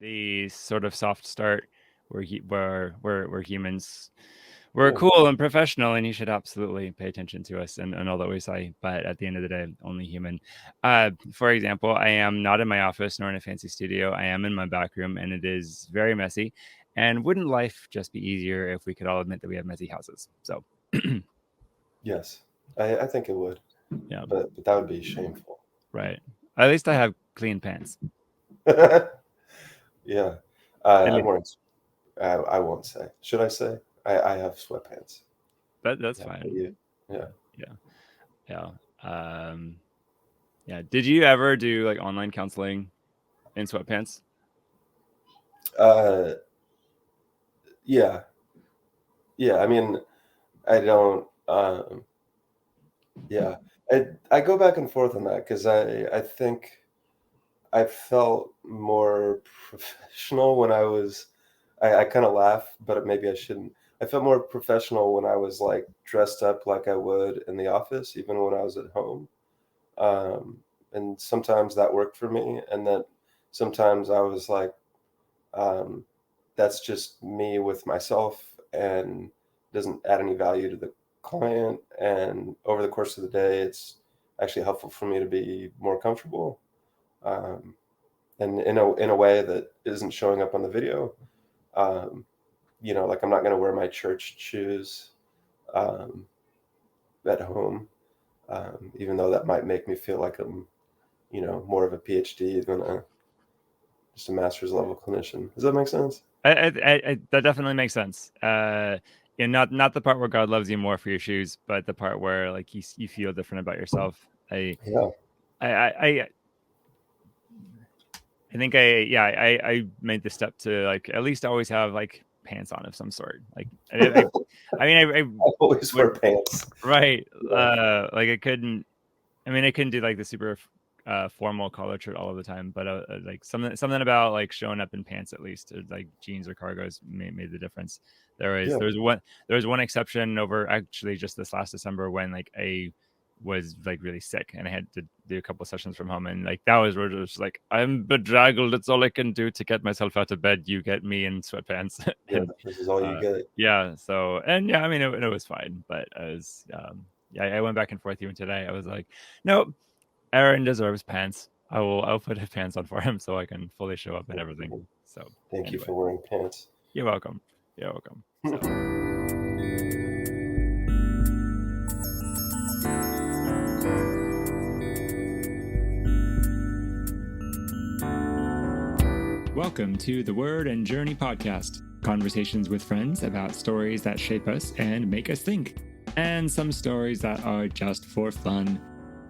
the sort of soft start where humans we're Yeah. cool and professional, and you should absolutely pay attention to us and all that we say. But at the end of the day, only human. For example, I am not in my office nor in a fancy studio. I am in my back room, and it is very messy. And wouldn't life just be easier if we could all admit that we have messy houses? So, Yes, I think it would, yeah, but that would be shameful. right. At least I have clean pants. Yeah, At I'm least wearing. I won't say. Should I say? I have sweatpants. that's Yeah, but fine. you. Yeah. Yeah, yeah, um, yeah. Did you ever do like online counseling in sweatpants? Uh, yeah, yeah. I mean, I don't. Yeah, I go back and forth on that because I think I felt more professional when I was. I kind of laugh, but maybe I shouldn't. I felt more professional when I was like dressed up like I would in the office, even when I was at home. And sometimes that worked for me, and then sometimes I was like, um, that's just me with myself and doesn't add any value to the client. And over the course of the day, it's actually helpful for me to be more comfortable, um, and in a way that isn't showing up on the video. Um, like I'm not going to wear my church shoes um, at home, even though that might make me feel like I'm, more of a PhD than just a master's level clinician. Does that make sense? That definitely makes sense. Yeah, not the part where God loves you more for your shoes, but the part where like you feel different about yourself. Yeah. I, I, I, I think I made the step to like at least always have like pants on of some sort. Like I I always wear would pants. right. Yeah. Like I couldn't. I mean, I couldn't do like the super formal collared shirt all of the time, but like something about like showing up in pants at least, or, like jeans or cargos made the difference. Yeah. There was one exception over actually just this last December when like I was like really sick and I had to do a couple of sessions from home, and like that was where it was like I'm bedraggled. It's all I can do to get myself out of bed. You get me in sweatpants, Yeah. and This is all you uh, get. yeah. So and yeah, I mean it was fine, but I was yeah, I went back and forth even today. I was like, no, Aaron deserves pants. I'll put his pants on for him so I can fully show up and everything. So Thank you anyway, for wearing pants. you're welcome. You're welcome. So welcome to the Word and Journey podcast. Conversations with friends about stories that shape us and make us think. And some stories that are just for fun.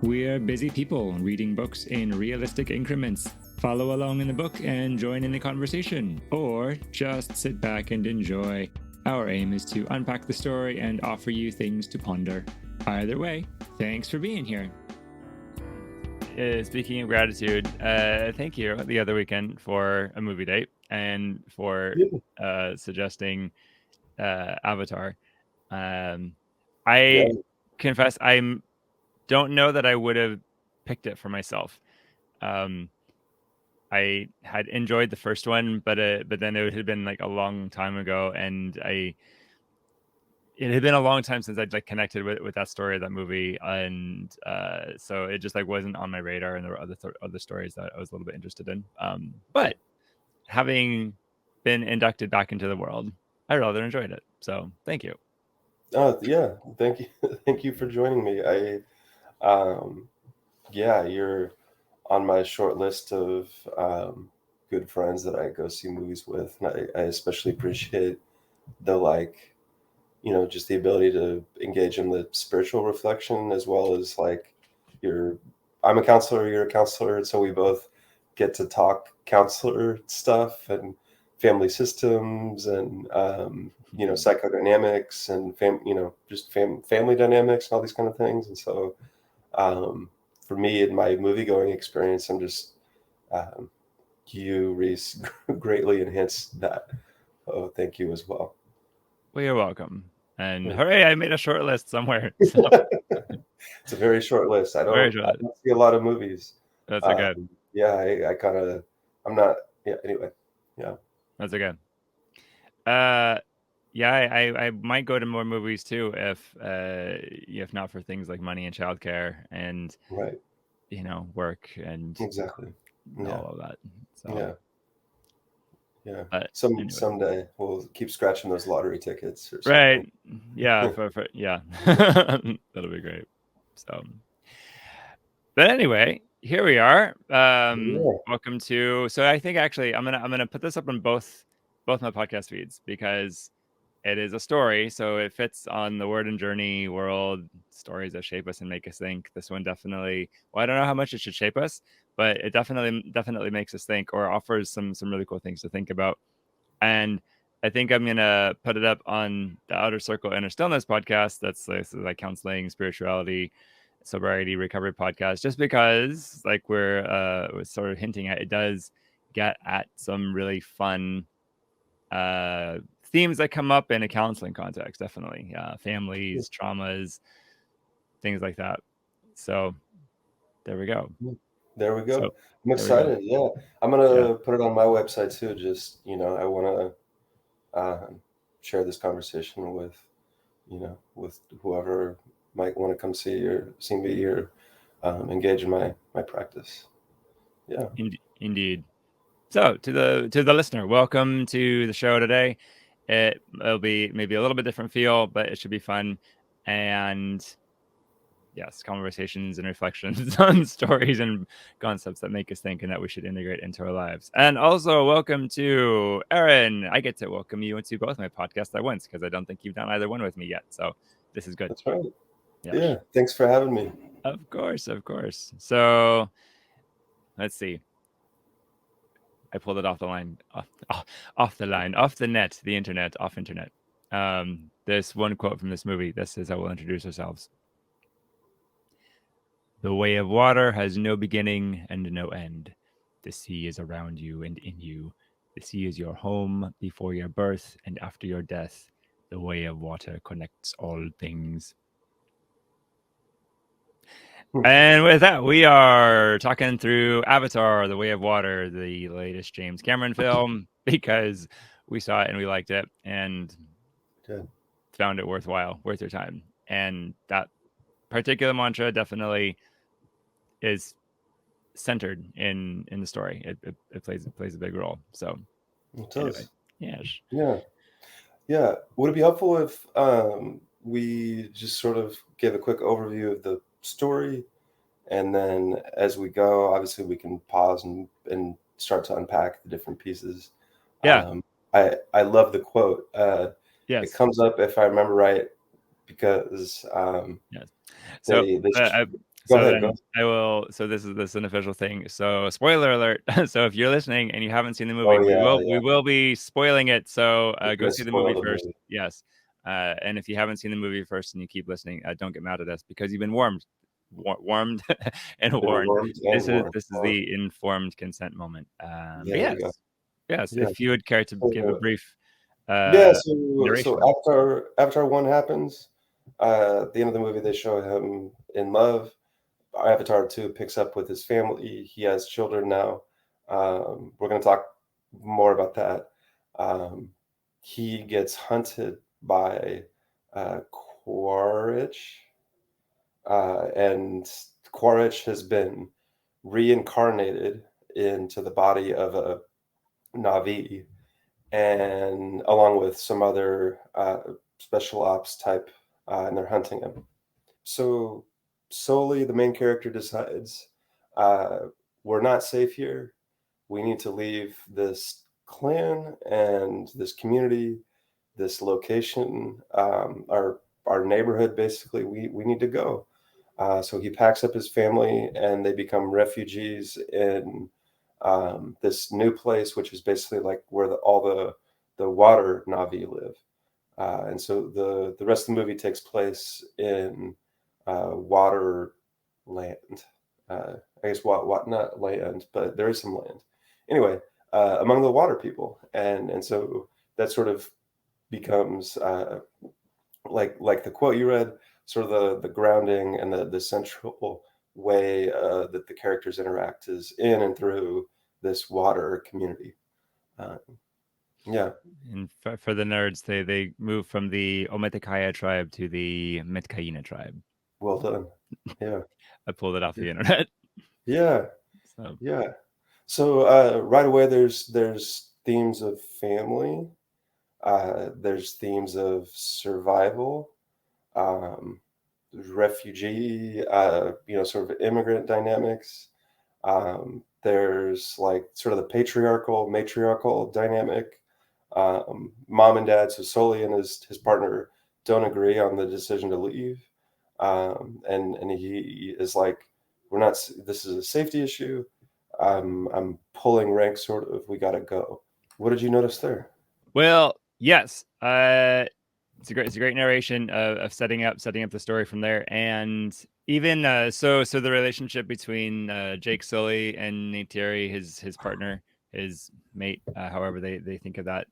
We're busy people reading books in realistic increments. Follow along in the book and join in the conversation, or just sit back and enjoy. Our aim is to unpack the story and offer you things to ponder. Either way, thanks for being here. Speaking of gratitude, thank you the other weekend for a movie date and for suggesting Avatar. Yeah. I confess I don't know that I would have picked it for myself. Um, I had enjoyed the first one, but then it had been like a long time ago, and it had been a long time since I'd like connected with that story of that movie, and so it just like wasn't on my radar, and there were other stories that I was a little bit interested in. But having been inducted back into the world, I rather enjoyed it. So thank you. Yeah. Thank you. Thank you for joining me. Um, yeah, you're on my short list of good friends that I go see movies with, and I especially appreciate the just the ability to engage in the spiritual reflection as well as like you're I'm a counselor, you're a counselor, so we both get to talk counselor stuff and family systems and psychodynamics and family dynamics and all these kind of things. And so for me in my movie going experience, I'm just um, you, Reese, greatly enhanced that. Oh, thank you as well. Well, you're welcome. And Yeah. hooray, I made a short list somewhere. So It's a very short list. I very don't I short. don't see a lot of movies. That's okay. Yeah, I kind of I'm not. Yeah. Anyway, Yeah. That's okay. Yeah, I might go to more movies too if not for things like money and childcare and Right. work and Exactly. Yeah. all of that. So, Yeah. Yeah. but anyway, Someday we'll keep scratching those lottery tickets or something. right? Yeah, for yeah, that'll be great. So, but anyway, here we are. Yeah. Welcome to. So I think actually I'm gonna put this up on both my podcast feeds because it is a story, so it fits on the word and journey world, stories that shape us and make us think. This one definitely, well, I don't know how much it should shape us, but it definitely makes us think or offers some really cool things to think about. And I think I'm gonna put it up on the Outer Circle Inner Stillness podcast. That's like counseling, spirituality, sobriety, recovery podcast. Just because, like we're sort of hinting at, it does get at some really fun themes that come up in a counseling context. Definitely, families, traumas, things like that. So there we go. There we So go. I'm there we go. excited. Yeah. I'm Yeah, gonna put it on my website too. Just, I wanna share this conversation with, with whoever might want to come see me or engage in my practice. Yeah. indeed. So to the listener, welcome to the show today. It'll be maybe a little bit different feel, but it should be fun. And yes, conversations and reflections on stories and concepts that make us think and that we should integrate into our lives. And also welcome to Aaron. I get to welcome you into both my podcasts at once because I don't think you've done either one with me yet. So this is good. That's right. Yes. Yeah. Thanks for having me. Of course, of course. So let's see. I pulled it off the line, off the line, off the net, the internet, off internet. This one quote from this movie. This is how we'll introduce ourselves. The way of water has no beginning and no end. The sea is around you and in you. The sea is your home before your birth and after your death. The way of water connects all things. And with that, we are talking through Avatar, The Way of Water, the latest James Cameron film, because we saw it and we liked it and Good. found it worthwhile, worth your time. And that particular mantra definitely is centered in the story. It plays a big role. So It anyway, does. yes. Yeah. Yeah. Would it be helpful if we just sort of give a quick overview of the story? And then as we go, obviously we can pause and start to unpack the different pieces. Yeah. I love the quote. It Yes. comes up, if I remember right, because Yes. So they go so ahead, go then ahead. I will. So this is an official thing. So spoiler alert. So if you're listening and you haven't seen the movie, Oh we yeah, will yeah. we will be spoiling it. So You're go gonna see the spoil movie the first. movie. Yes. And if you haven't seen the movie first and you keep listening, don't get mad at us because you've been warmed and Been warned. warmed and warned. This is the informed consent moment. But There we go. yes. Yeah. If you would care to give a So, brief yeah, uh, so narration. Avatar 1 happens. At the end of the movie, they show him in love. Avatar 2 picks up with his family. He has children now. We're going to talk more about that. Um, he gets hunted by Quaritch, and Quaritch has been reincarnated into the body of a Navi, and along with some other special ops type, and they're hunting him. So solely the main character decides, uh, we're not safe here. We need to leave this clan and this community, this location, our neighborhood. Basically, we need to go. So he packs up his family, and they become refugees in this new place, which is basically like where all the water Navi live. And so the rest of the movie takes place in water land. I guess what not land, but there is some land. Anyway, among the water people, and so that sort of becomes like the quote you read, sort of the grounding and the central way that the characters interact is in and through this water community. Uh, yeah, And for the nerds, they move from the Ometekaya tribe to the Metkaina tribe. well done. Yeah, I pulled it off the internet. yeah, So, yeah. So right away, there's themes of family. There's themes of survival, um, refugee, sort of immigrant dynamics. There's like sort of the patriarchal, matriarchal dynamic. Mom and dad, so Sully and his partner don't agree on the decision to leave, and he is like, "We're not. This is a safety issue. I'm pulling rank, sort of. We got to go." What did you notice there? well, yes, it's a great narration of setting up the story from there, and even so the relationship between Jake Sully and Nate Thierry, his partner, his mate, however they think of that.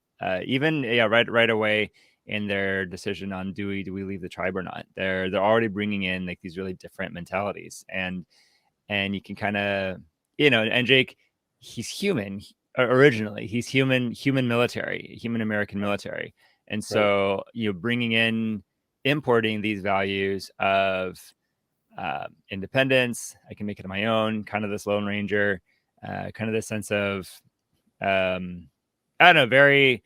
Even yeah, right away in their decision on do we leave the tribe or not, they're already bringing in like these really different mentalities, and you can kind of and Jake, he's human originally, he's human military, human American military, and Right. so bringing in importing these values of independence, I can make it on my own, kind of this lone ranger, kind of this sense of I don't know, very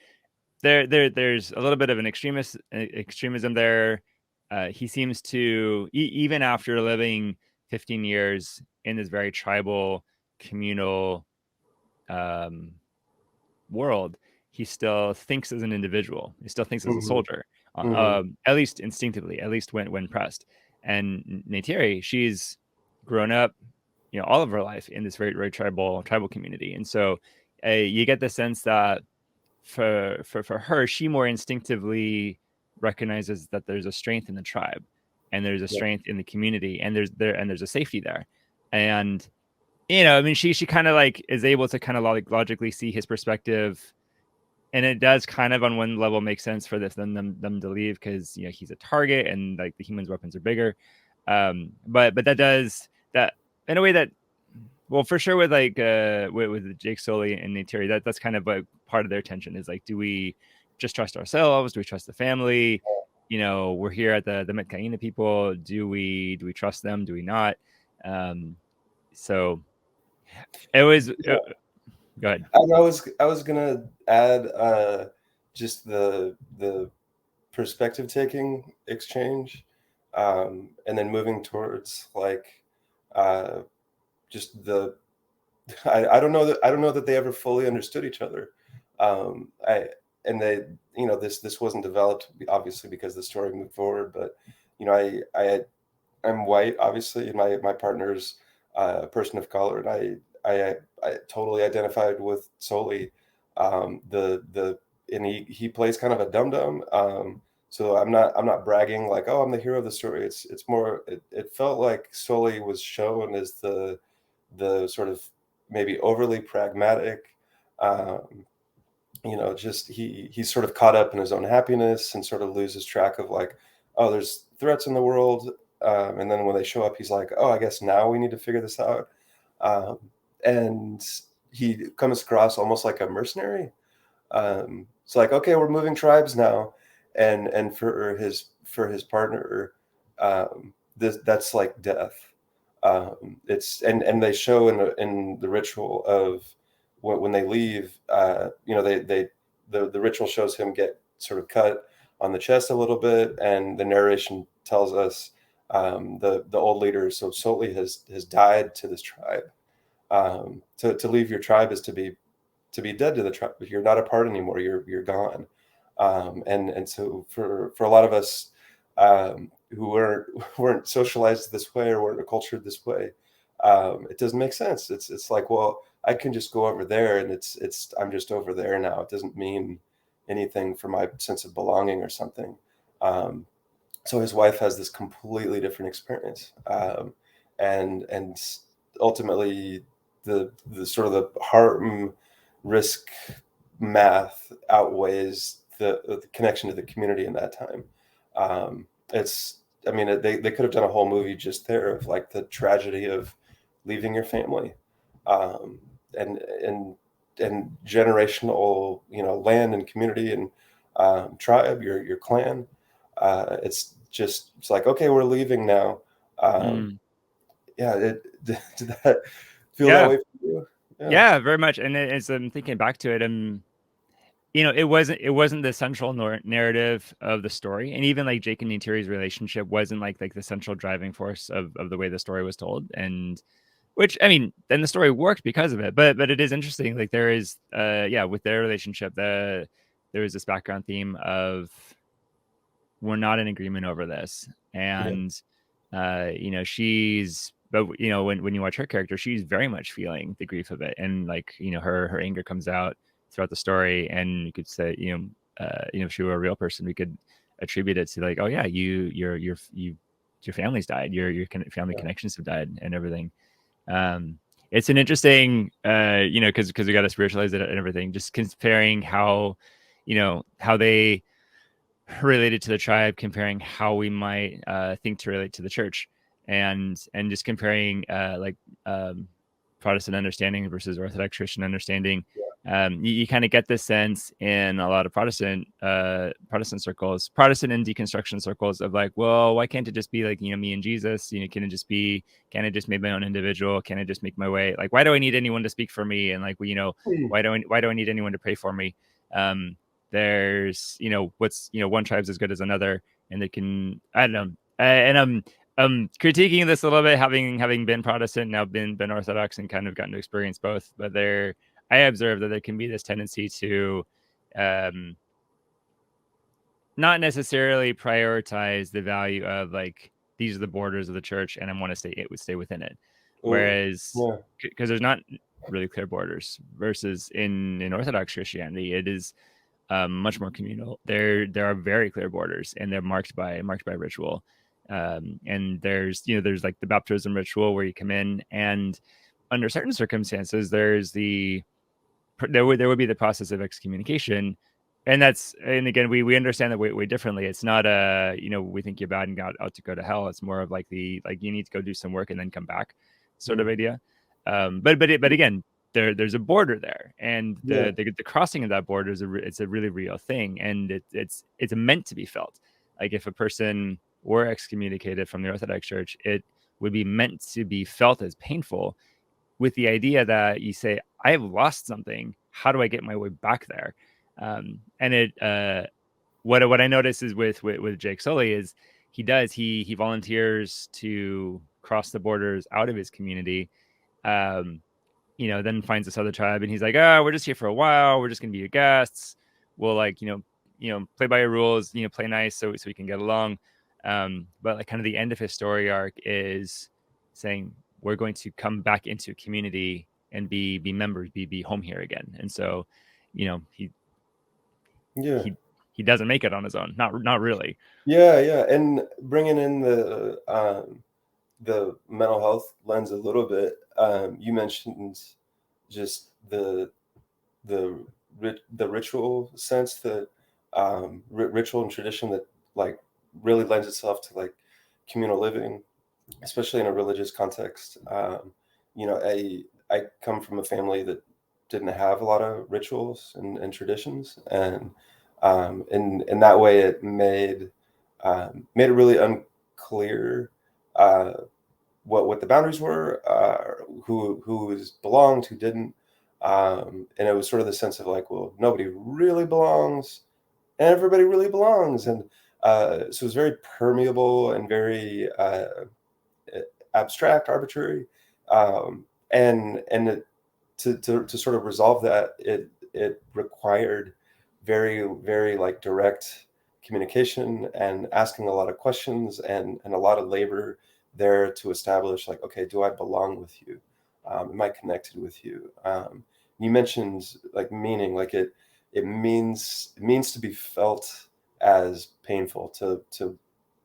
there's a little bit of an extremism there. He seems to even after living 15 years in this very tribal, communal um, world, he still thinks as an individual. He still thinks as a Hmm. soldier, Hmm. at least instinctively, at least when pressed. And Neytiri, she's grown up, all of her life in this very tribal community, and so you get the sense that for her, she more instinctively recognizes that there's a strength in the tribe, and there's a Yeah. strength in the community, and there's a safety there, and I mean, she kind of like is able to kind of logically see his perspective, and it does kind of on one level make sense for them to leave because he's a target and like the humans' weapons are bigger, but that does that in a way that well, for sure with like with Jake Sully and Nate Terry, that's kind of like part of their tension is like, do we just trust ourselves? Do we trust the family? We're here at the Metcaina people. Do we trust them? Do we not? Um, so it was. Go ahead. I was gonna add just the perspective taking exchange, and then moving towards like uh, just the I don't know that they ever fully understood each other. I and they this wasn't developed obviously because the story moved forward, but I'm white, obviously, and my partner's a person of color, and I totally identified with solely the and he plays kind of a dum dum. So I'm not bragging like, oh, I'm the hero of the story. It's more it felt like Sully was shown as the sort of maybe overly pragmatic, um, just he's sort of caught up in his own happiness and sort of loses track of like, oh, there's threats in the world, and then when they show up, he's like, oh, I guess now we need to figure this out, um, and he comes across almost like a mercenary. It's like, okay, we're moving tribes now, and for his partner, that's like death. It's and they show in the ritual of when they leave, the ritual shows him get sort of cut on the chest a little bit, and the narration tells us the old leader, so Soli has died to this tribe. To leave your tribe is to be dead to the tribe. You're not a part anymore. You're gone. And so for a lot of us who weren't socialized this way or weren't cultured this way, it doesn't make sense. It's like, well, I can just go over there, and it's I'm just over there now. It doesn't mean anything for my sense of belonging or something. Um, so his wife has this completely different experience, and ultimately the sort of the harm risk math outweighs the connection to the community in that time. It's I mean they could have done a whole movie just there of like the tragedy of leaving your family, um, and and generational, land and community and tribe, your clan. It's like, okay, we're leaving now. Um, Mm. yeah, did that feel that Yeah. way for you? Yeah, Yeah, very much. And as I'm thinking back to it, it wasn't the central narrative of the story, and even like Jake and Neytiri's relationship wasn't like the central driving force of the way the story was told. And which, I mean, then the story worked because of it. But it is interesting. Like there is, yeah, with their relationship, there is this background theme of we're not in agreement over this, yeah, and she's, but when you watch her character, she's very much feeling the grief of it, and like her anger comes out throughout the story, and you could say if she were a real person, we could attribute it to like, oh yeah, your family's died, your family yeah, connections have died, and everything. um it's an interesting, because we got to spiritualize it and everything, just comparing how they related to the tribe, comparing how we might think to relate to the church, and just comparing Protestant understanding versus Orthodox Christian understanding. You kind of get this sense in a lot of Protestant circles, Protestant and deconstruction circles, of like, well, why can't it just be like me and Jesus? Can it just make my own individual? Can I just make my way? Like, why do I need anyone to speak for me? And like, Hmm. why do I need anyone to pray for me? Um, there's what's one tribe's as good as another, and they can, I don't know. And I'm critiquing this a little bit, having been Protestant, now been Orthodox, and kind of gotten to experience both. But I observe that there can be this tendency to um not necessarily prioritize the value of like, these are the borders of the church and I want to stay within it. mm, Whereas, yeah, because there's not really clear borders, versus in Orthodox Christianity, it is much more communal. There are very clear borders, and they're marked by ritual. And there's like the baptism ritual where you come in, and under certain circumstances, there would be the process of excommunication. And again, we understand that way differently. It's not we think you're bad and got out to go to hell. It's more of like you need to go do some work and then come back sort of mm, idea. But again, there's a border there, and yeah, the crossing of that border it's a really real thing, and it's meant to be felt. Like, if a person were excommunicated from the Orthodox Church, it would be meant to be felt as painful, with the idea that you say, I have lost something. How do I get my way back there? And what I notice is with Jake Sully is he volunteers to cross the borders out of his community. Um, then finds this other tribe, and he's like, oh, we're just here for a while. We're just gonna be your guests. We'll, like, play by your rules, play nice, so we can get along. But like, kind of the end of his story arc is saying, we're going to come back into community and be members, be home here again. And so, he yeah, he he doesn't make it on his own. Not really. yeah, yeah. And bringing in the mental health lens a little bit, you mentioned just the the ritual sense, that ritual and tradition that, like, really lends itself to, like, communal living, especially in a religious context. I come from a family that didn't have a lot of rituals and traditions, and in that way, it made it really unclear uh, what the boundaries were, who was belonged, who didn't, and it was sort of the sense of like, well, nobody really belongs, and everybody really belongs, and so it's very permeable and very abstract, arbitrary, and to sort of resolve that, it required very, very, like, direct communication and asking a lot of questions, and a lot of labor there to establish, like, okay, do I belong with you? Am I connected with you? You mentioned, like, meaning, like, it means to be felt as painful, to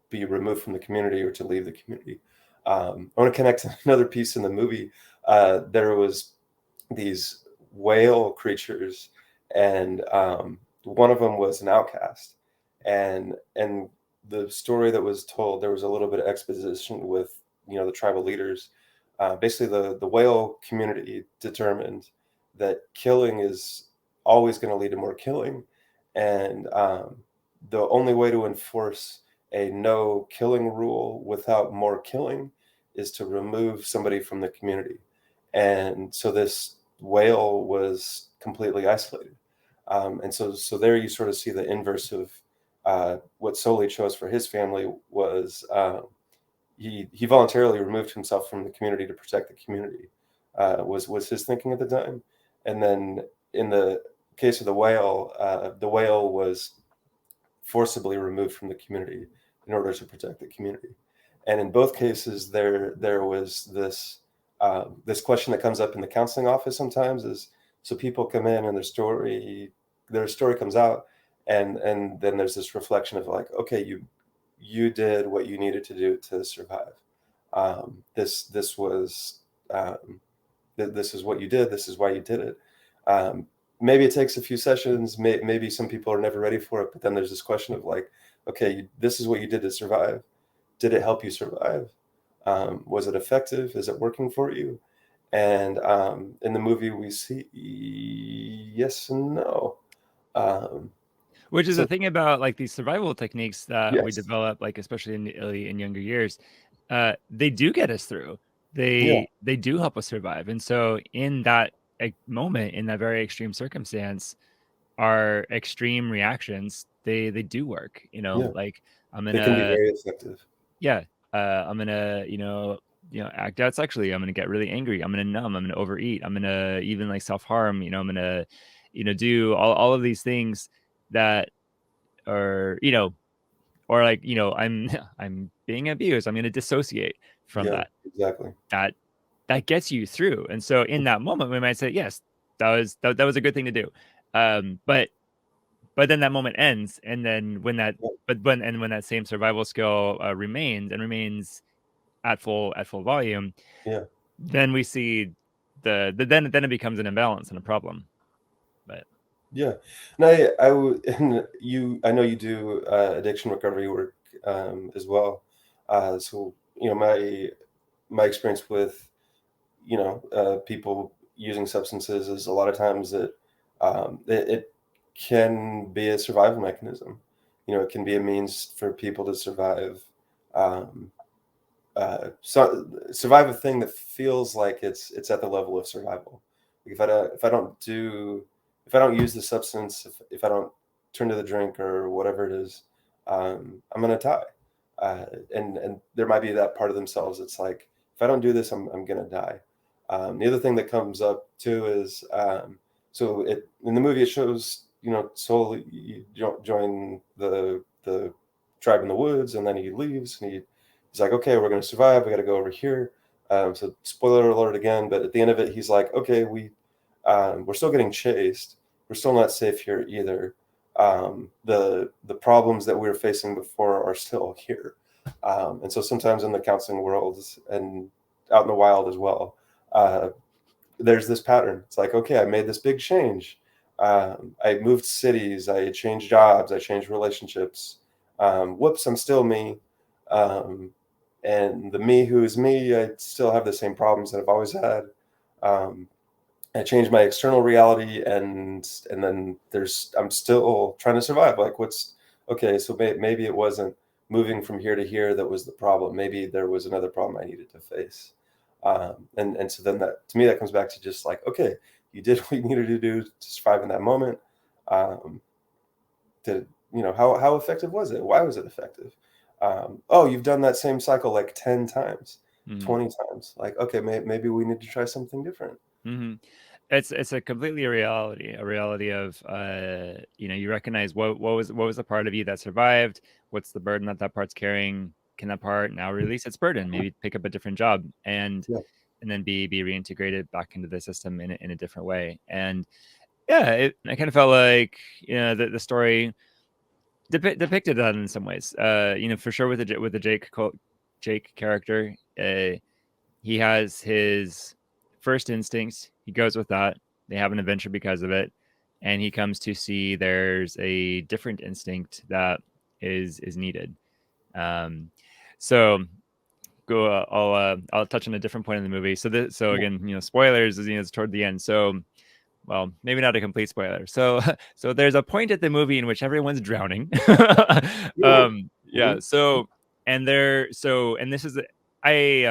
be removed from the community or to leave the community. I want to connect to another piece in the movie. There was these whale creatures, and one of them was an outcast, and the story that was told, there was a little bit of exposition with the tribal leaders. Basically, the whale community determined that killing is always going to lead to more killing, and the only way to enforce a no killing rule without more killing is to remove somebody from the community. And so this whale was completely isolated. And so there you sort of see the inverse of what Soli chose for his family was he voluntarily removed himself from the community to protect the community, was his thinking at the time. And then in the case of the whale was forcibly removed from the community in order to protect the community. And in both cases, there was this question that comes up in the counseling office sometimes is, so people come in and their story comes out, and then there's this reflection of like, okay, you did what you needed to do to survive. This was this is what you did. This is why you did it. Um, Maybe it takes a few sessions. Maybe some people are never ready for it. But then there's this question of like, okay, this is what you did to survive. Did it help you survive? Was it effective? Is it working for you? And in the movie, we see yes and no. Um, Which is the so thing about like these survival techniques that we yes, develop, like especially in early in younger years, they do get us through. yeah, They do help us survive. And so in that moment, in that very extreme circumstance, our extreme reactions, they do work. yeah, Like I'm they can be gonna very effective. yeah, I'm gonna act out sexually. I'm gonna get really angry. I'm gonna numb. I'm gonna overeat. I'm gonna even like self harm. I'm gonna do all of these things that are or like I'm I'm being abused. I'm going to dissociate from Yeah, that. exactly. that that gets you through. And so in that moment we might say, yes, that was a good thing to do. But then that moment ends, and then Yeah, when that same survival skill remains at full volume, yeah. then we see then it becomes an imbalance and a problem. But Yeah. And and I know you do addiction recovery work as well. So, my experience with, people using substances is a lot of times that it can be a survival mechanism. It can be a means for people to survive. Um, survive a thing that feels like it's at the level of survival. Like if I don't use the substance, if I don't turn to the drink or whatever it is, I'm gonna die. And there might be that part of themselves. It's like if I don't do this, I'm gonna die. The other thing that comes up too is so it in the movie it shows solely you join the tribe in the woods, and then he leaves and he's like, okay, we're going to survive. We got to go over here. So spoiler alert again, but at the end of it, he's like, okay, we're still getting chased. We're still not safe here either. The problems that we were facing before are still here. And so sometimes in the counseling world and out in the wild as well, uh, there's this pattern. It's like, okay, I made this big change. I moved cities. I changed jobs. I changed relationships. Whoops, I'm still me. Um, and the me who is me, I still have the same problems that I've always had. Um, I changed my external reality, and then I'm still trying to survive. Like, what's okay? So maybe it wasn't moving from here to here that was the problem. Maybe there was another problem I needed to face. And so then that to me that comes back to just like, okay, you did what you needed to do to survive in that moment. Um, to how effective was it? Why was it effective? Oh, you've done that same cycle like 10 times, mhm. 20 times. Like, okay, maybe we need to try something different. Mhm. It's a completely a reality of you recognize what was the part of you that survived, what's the burden that that part's carrying, can that part now release its burden, maybe pick up a different job, Yeah, and then be reintegrated back into the system in a different way. And yeah, I kind of felt like the story depicted that in some ways. For sure with the Jake character, he has his first instincts. He goes with that. They have an adventure because of it, and he comes to see there's a different instinct that is needed. Um, so go. I'll touch on a different point in the movie. So yeah, again, spoilers is it's toward the end. So well, maybe not a complete spoiler. So so there's a point at the movie in which everyone's drowning. Ooh. Yeah, Mhm. so and there so and this is I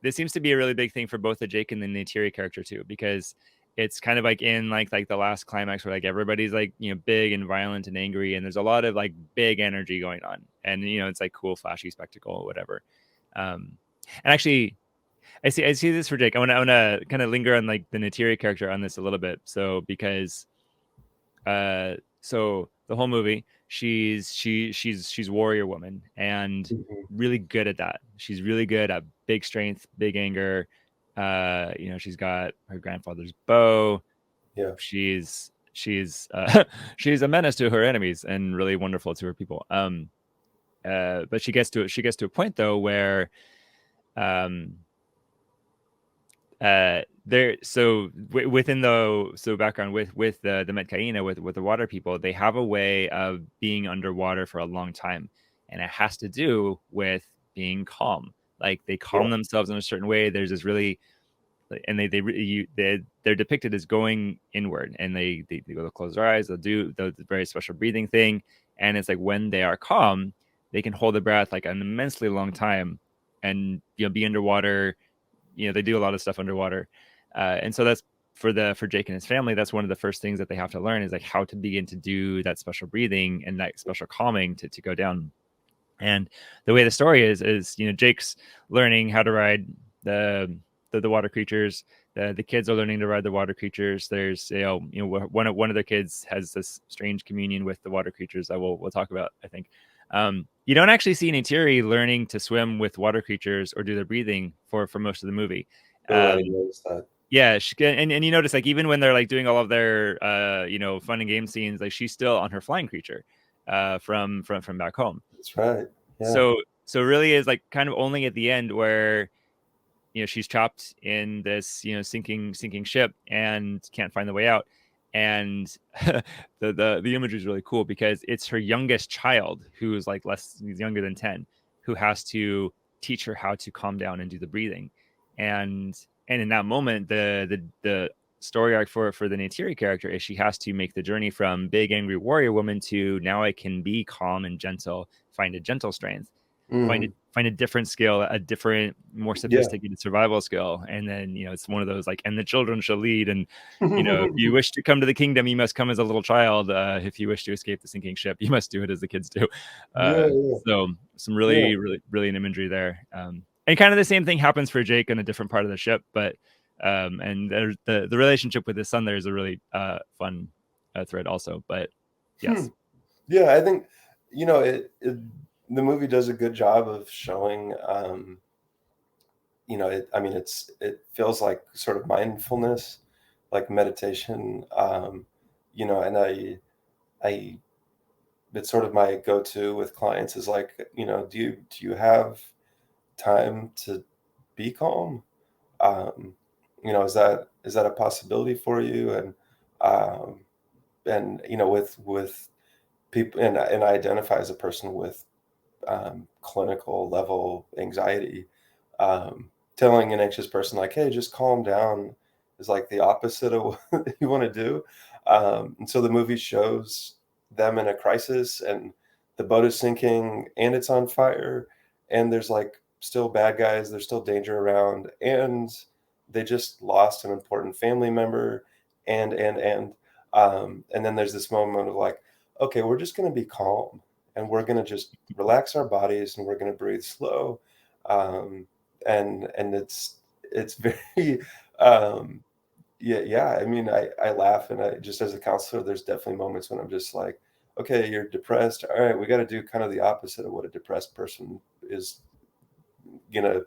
this seems to be a really big thing for both the Jake and the Neytiri character too, because it's kind of like in like the last climax where like everybody's like, you know, big and violent and angry, and there's a lot of like big energy going on, and you know, it's like cool flashy spectacle or whatever. um and actually I see this for Jake. I want to kind of linger on like the Neytiri character on this a little bit. So because so the whole movie, she's warrior woman and Mhm. really good at that. She's really good at big strength, big anger. You know, she's got her grandfather's bow. Yeah. She's she's a menace to her enemies and really wonderful to her people. But she gets to a point though where um there so within the so background with the Metcaina with the water people, they have a way of being underwater for a long time, and it has to do with being calm. Like they Yeah. calm themselves in a certain way. There's this really and they're depicted as going inward, and they go to close their eyes, they'll do the very special breathing thing, and it's like when they are calm, they can hold their breath like an immensely long time, and you know, be underwater. You know, they do a lot of stuff underwater, and so that's for Jake and his family. That's one of the first things that they have to learn is like how to begin to do that special breathing and that special calming to go down. And the way the story is you know, Jake's learning how to ride the the water creatures. The kids are learning to ride the water creatures. There's you know one of the kids has this strange communion with the water creatures that we'll talk about, I think. You don't actually see Neytiri learning to swim with water creatures or do their breathing for most of the movie. Oh, I Um, noticed that. yeah, and you notice like even when they're like doing all of their you know, fun and game scenes, like she's still on her flying creature from back home. That's right. Yeah. So really is like kind of only at the end where you know she's trapped in this, you know, sinking ship and can't find the way out. And the imagery is really cool because it's her youngest child who's like less younger than 10 who has to teach her how to calm down and do the breathing. And in that moment, the story arc for the Neytiri character is she has to make the journey from big angry warrior woman to now I can be calm and gentle, find a gentle strength, Mhm. find a different skill, a different, more Yeah. sophisticated survival skill. And then, you know, it's one of those like, and the children shall lead. And, you know, if you wish to come to the kingdom, you must come as a little child. If you wish to escape the sinking ship, you must do it as the kids do. Yeah, yeah, So some yeah. really, really brilliant imagery there. And kind of the same thing happens for Jake on a different part of the ship, but and there's the relationship with his son there is a really fun thread also. But Hmm. yes. Yeah, I think, you know, the movie does a good job of showing, you know, I mean, it feels like sort of mindfulness, like meditation, you know, and I it's sort of my go-to with clients is like, you know, do you have time to be calm? Um, you know, is that a possibility for you? Um, and you know, with people, and I identify as a person with clinical level anxiety. Telling an anxious person like, "Hey, just calm down," is like the opposite of what you want to do. And so the movie shows them in a crisis, and the boat is sinking, and it's on fire, and there's like still bad guys, there's still danger around, and they just lost an important family member, and then there's this moment of like, okay, we're just going to be calm, and we're going to just relax our bodies, and we're going to breathe slow, um, and it's very um, yeah. I mean, I laugh, and I just as a counselor, there's definitely moments when I'm just like, okay, you're depressed. All right, we got to do kind of the opposite of what a depressed person is gonna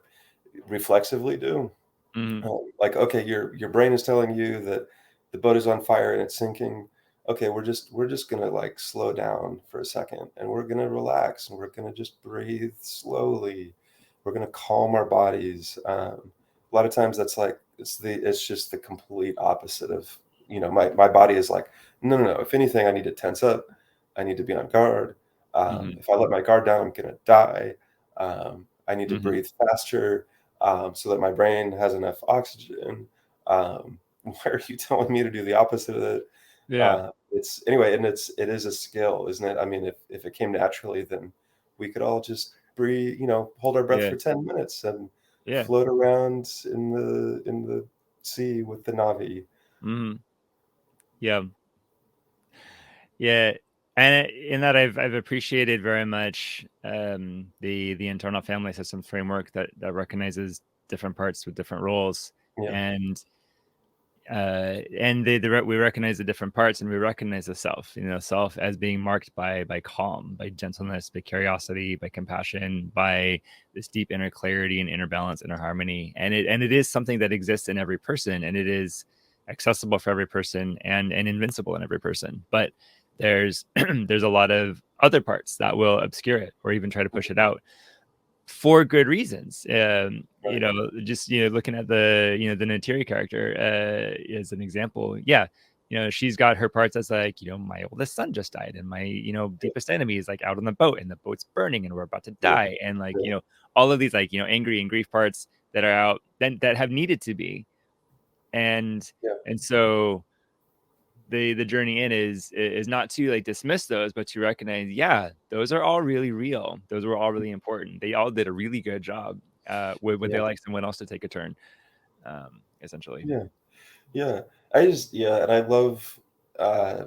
reflexively do. Hmm. Like, okay, your brain is telling you that the boat is on fire and it's sinking. Okay, we're just gonna like slow down for a second, and we're gonna relax, and we're gonna just breathe slowly. We're gonna calm our bodies. A lot of times that's like it's just the complete opposite of, you know, my body is like, no, no, no. If anything, I need to tense up. I need to be on guard. Hmm. If I let my guard down, I'm gonna die. I need to Hmm. breathe faster, so that my brain has enough oxygen. why are you telling me to do the opposite of it? Yeah. It's anyway, and it is a skill, isn't it? I mean, if it came naturally, then we could all just breathe, hold our breath Yeah. for 10 minutes and Yeah. float around in the sea with the Navi. Hmm. Yeah. Yeah. And in that, I've appreciated very much the internal family system framework that recognizes different parts with different roles, Yeah. and we recognize the different parts, and we recognize the self, self as being marked by calm, by gentleness, by curiosity, by compassion, by this deep inner clarity and inner balance, inner harmony. And it is something that exists in every person, and it is accessible for every person, and invincible in every person. But there's there's a lot of other parts that will obscure it or even try to push it out for good reasons. Right. Just looking at the Natiri character as an example. Yeah, she's got her parts as like, my oldest son just died, and my Yeah. deepest enemy is like out on the boat, and the boat's burning, and we're about to Yeah. die, and like, Yeah. all of these, like, angry and grief parts that are out, then that have needed to be, and Yeah. and so the journey in is not to like dismiss those, but to recognize, yeah, those are all really real. Those were all really important. They all did a really good job. Would they Yeah. like someone else to take a turn? Essentially. Yeah. Yeah. And I love uh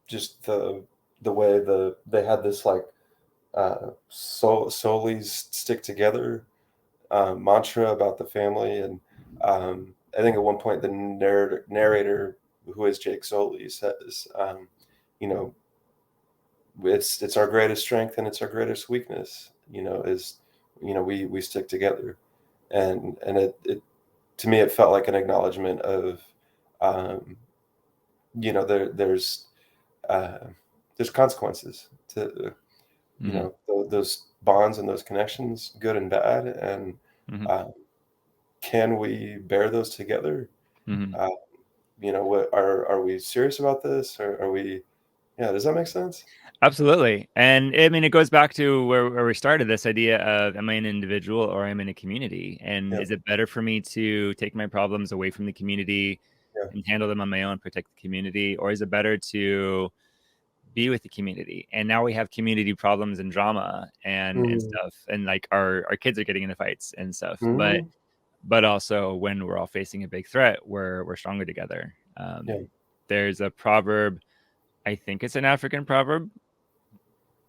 just the way they had this like Solis stick together mantra about the family. And I think at one point the narrator, who is Jake Sully, says, you know, it's our greatest strength and it's our greatest weakness. Is we stick together, and it to me it felt like an acknowledgement of, um, there's uh, there's consequences to Hmm. those bonds and those connections, good and bad, and Hmm. uh, can we bear those together? Hmm. Uh, what are we serious about this, or are we? Yeah, does that make sense? Absolutely. And I mean, it goes back to where we started, this idea of, am I an individual or am I in a community? And Yeah, is it better for me to take my problems away from the community yeah, and handle them on my own, protect the community? Or is it better to be with the community? And now we have community problems and drama and mm, stuff, and like our kids are getting into fights and stuff, but mhm, also when we're all facing a big threat, we're stronger together. yeah, There's a proverb, I think it's an African proverb,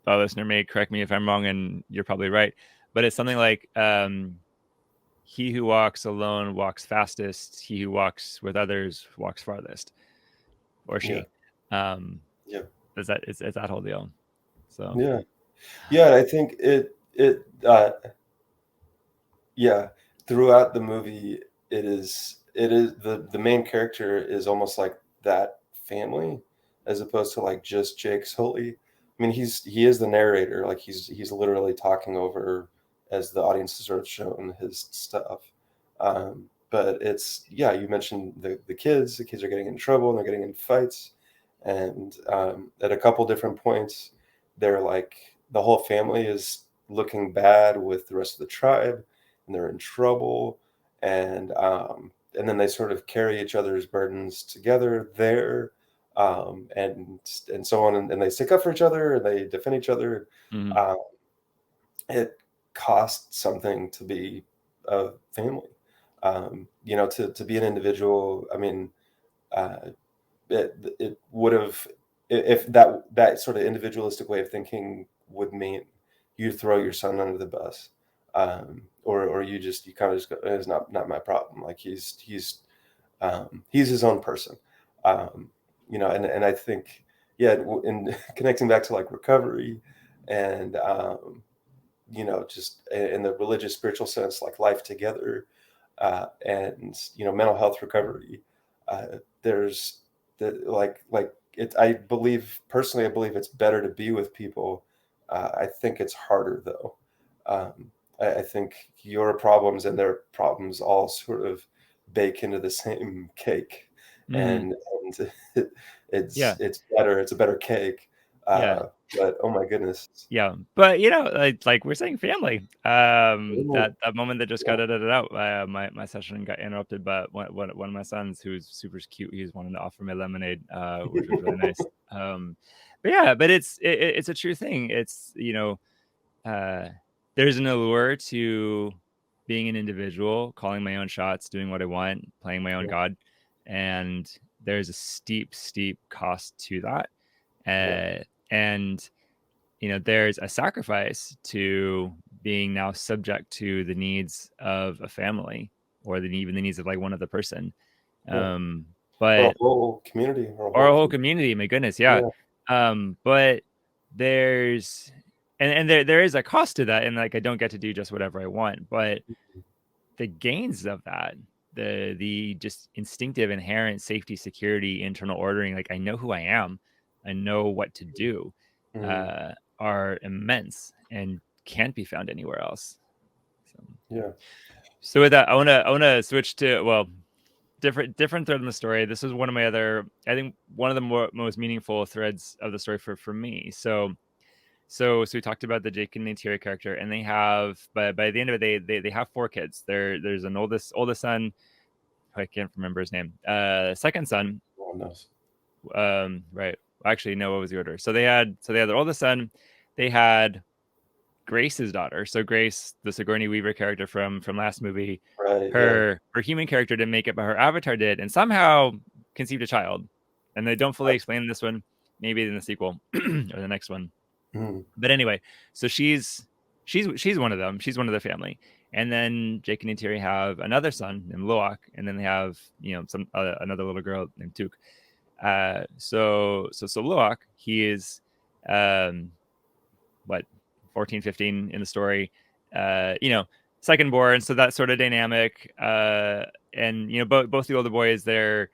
a listener may correct me if I'm wrong, and you're probably right, but it's something like, he who walks alone walks fastest, he who walks with others walks farthest, or yeah, she. um yeah, is that whole deal. So yeah, yeah. And I think yeah, throughout the movie, it is the main character is almost like that family, as opposed to like just Jake Sully. I mean, he is the narrator, like he's literally talking over as the audience is sort of shown his stuff. But it's yeah, you mentioned the kids are getting in trouble and they're getting in fights, and at a couple different points, they're like the whole family is looking bad with the rest of the tribe and they're in trouble, and then they sort of carry each other's burdens together there, and so on, and they stick up for each other and they defend each other. mhm, um, it costs something to be a family, to be an individual. I mean, uh, it would have, if that sort of individualistic way of thinking would mean you throw your son under the bus, or you kind of just go, it's not my problem. Like he's his own person, and I think yeah, in connecting back to like recovery and just in the religious spiritual sense, like life together, and mental health recovery. There's like it. I believe personally, I believe it's better to be with people. I think it's harder though. I think your problems and their problems all sort of bake into the same cake, mhm. and Yeah. it's better. It's a better cake. Yeah. But oh my goodness. Yeah, but like we're saying, family. Ooh, That moment that just yeah. got edited out. My session got interrupted by one of my sons, who's super cute. He's wanting to offer me lemonade, which was really nice. But yeah, but it's a true thing. It's uh, there's an allure to being an individual, calling my own shots, doing what I want, playing my own Yeah, god, and there's a steep cost to that. yeah, And there's a sacrifice to being now subject to the needs of a family, or even the needs of like one other person. yeah. Um, Or a but whole community or a or a whole whole community, my goodness, yeah. yeah. But there's and there is a cost to that, and like I don't get to do just whatever I want, but the gains of that, the just instinctive, inherent safety, security, internal ordering, like I know who I am, I know what to do, Mhm. uh, are immense and can't be found anywhere else. So, Yeah. so with that, I wanna switch to, well, different thread in the story. This is one of my other, I think one of the most meaningful threads of the story for me. So we talked about the Jake and Neytiri character, and they have, by the end of it, they have four kids. There's an oldest son. I can't remember his name. Second son. No one knows. Right. Actually, no. What was the order? So they had their oldest son. They had Grace's daughter. So Grace, the Sigourney Weaver character from last movie, Right, yeah. her human character didn't make it, but her avatar did, and somehow conceived a child. And they don't fully explain this one. Maybe in the sequel or the next one. Mhm. But anyway, so she's one of them. She's one of the family. And then Jake and Neytiri have another son named Loak, and then they have some another little girl named Tuk. So Loak, he is um what 14, 15 in the story. Second born, so that sort of dynamic. And both the older boys, they're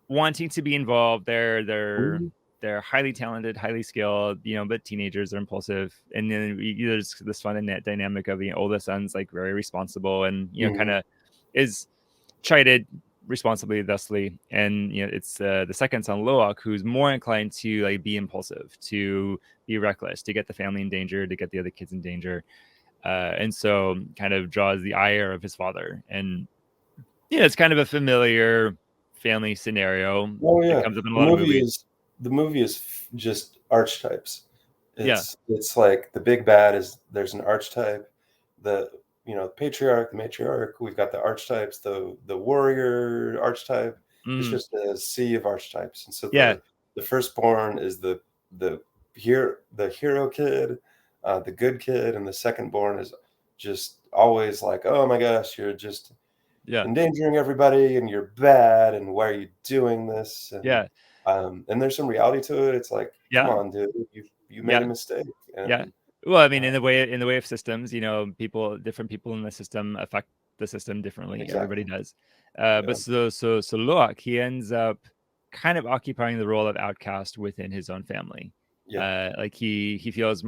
wanting to be involved. Mhm. They're highly talented, highly skilled, but teenagers are impulsive. And then there's this fun and dynamic of the oldest son's like very responsible and kind Mhm. of is chided responsibly, thusly. And it's the second son, Loak, who's more inclined to like be impulsive, to be reckless, to get the family in danger, to get the other kids in danger. And so kind of draws the ire of his father. And it's kind of a familiar family scenario Oh, that yeah. comes up in a The lot of movie movies. is the movie is just archetypes. Yeah. It's like the big bad is there's an archetype, the patriarch, the matriarch, we've got the archetypes, the warrior archetype. It's Mm, just a sea of archetypes. And so yeah. the firstborn is the hero kid, the good kid, and the secondborn is just always like, oh my gosh, you're just Yeah. endangering everybody and you're bad and why are you doing this Yeah. and there's some reality to it. It's like, come Yeah. on, dude, you made a Yeah. mistake. Yeah. And Well, I mean, uh, in the way of systems, different people in the system affect the system differently. Everybody exactly. does. But Yeah, so Loak, he ends up kind of occupying the role of outcast within his own family. yeah, Like he feels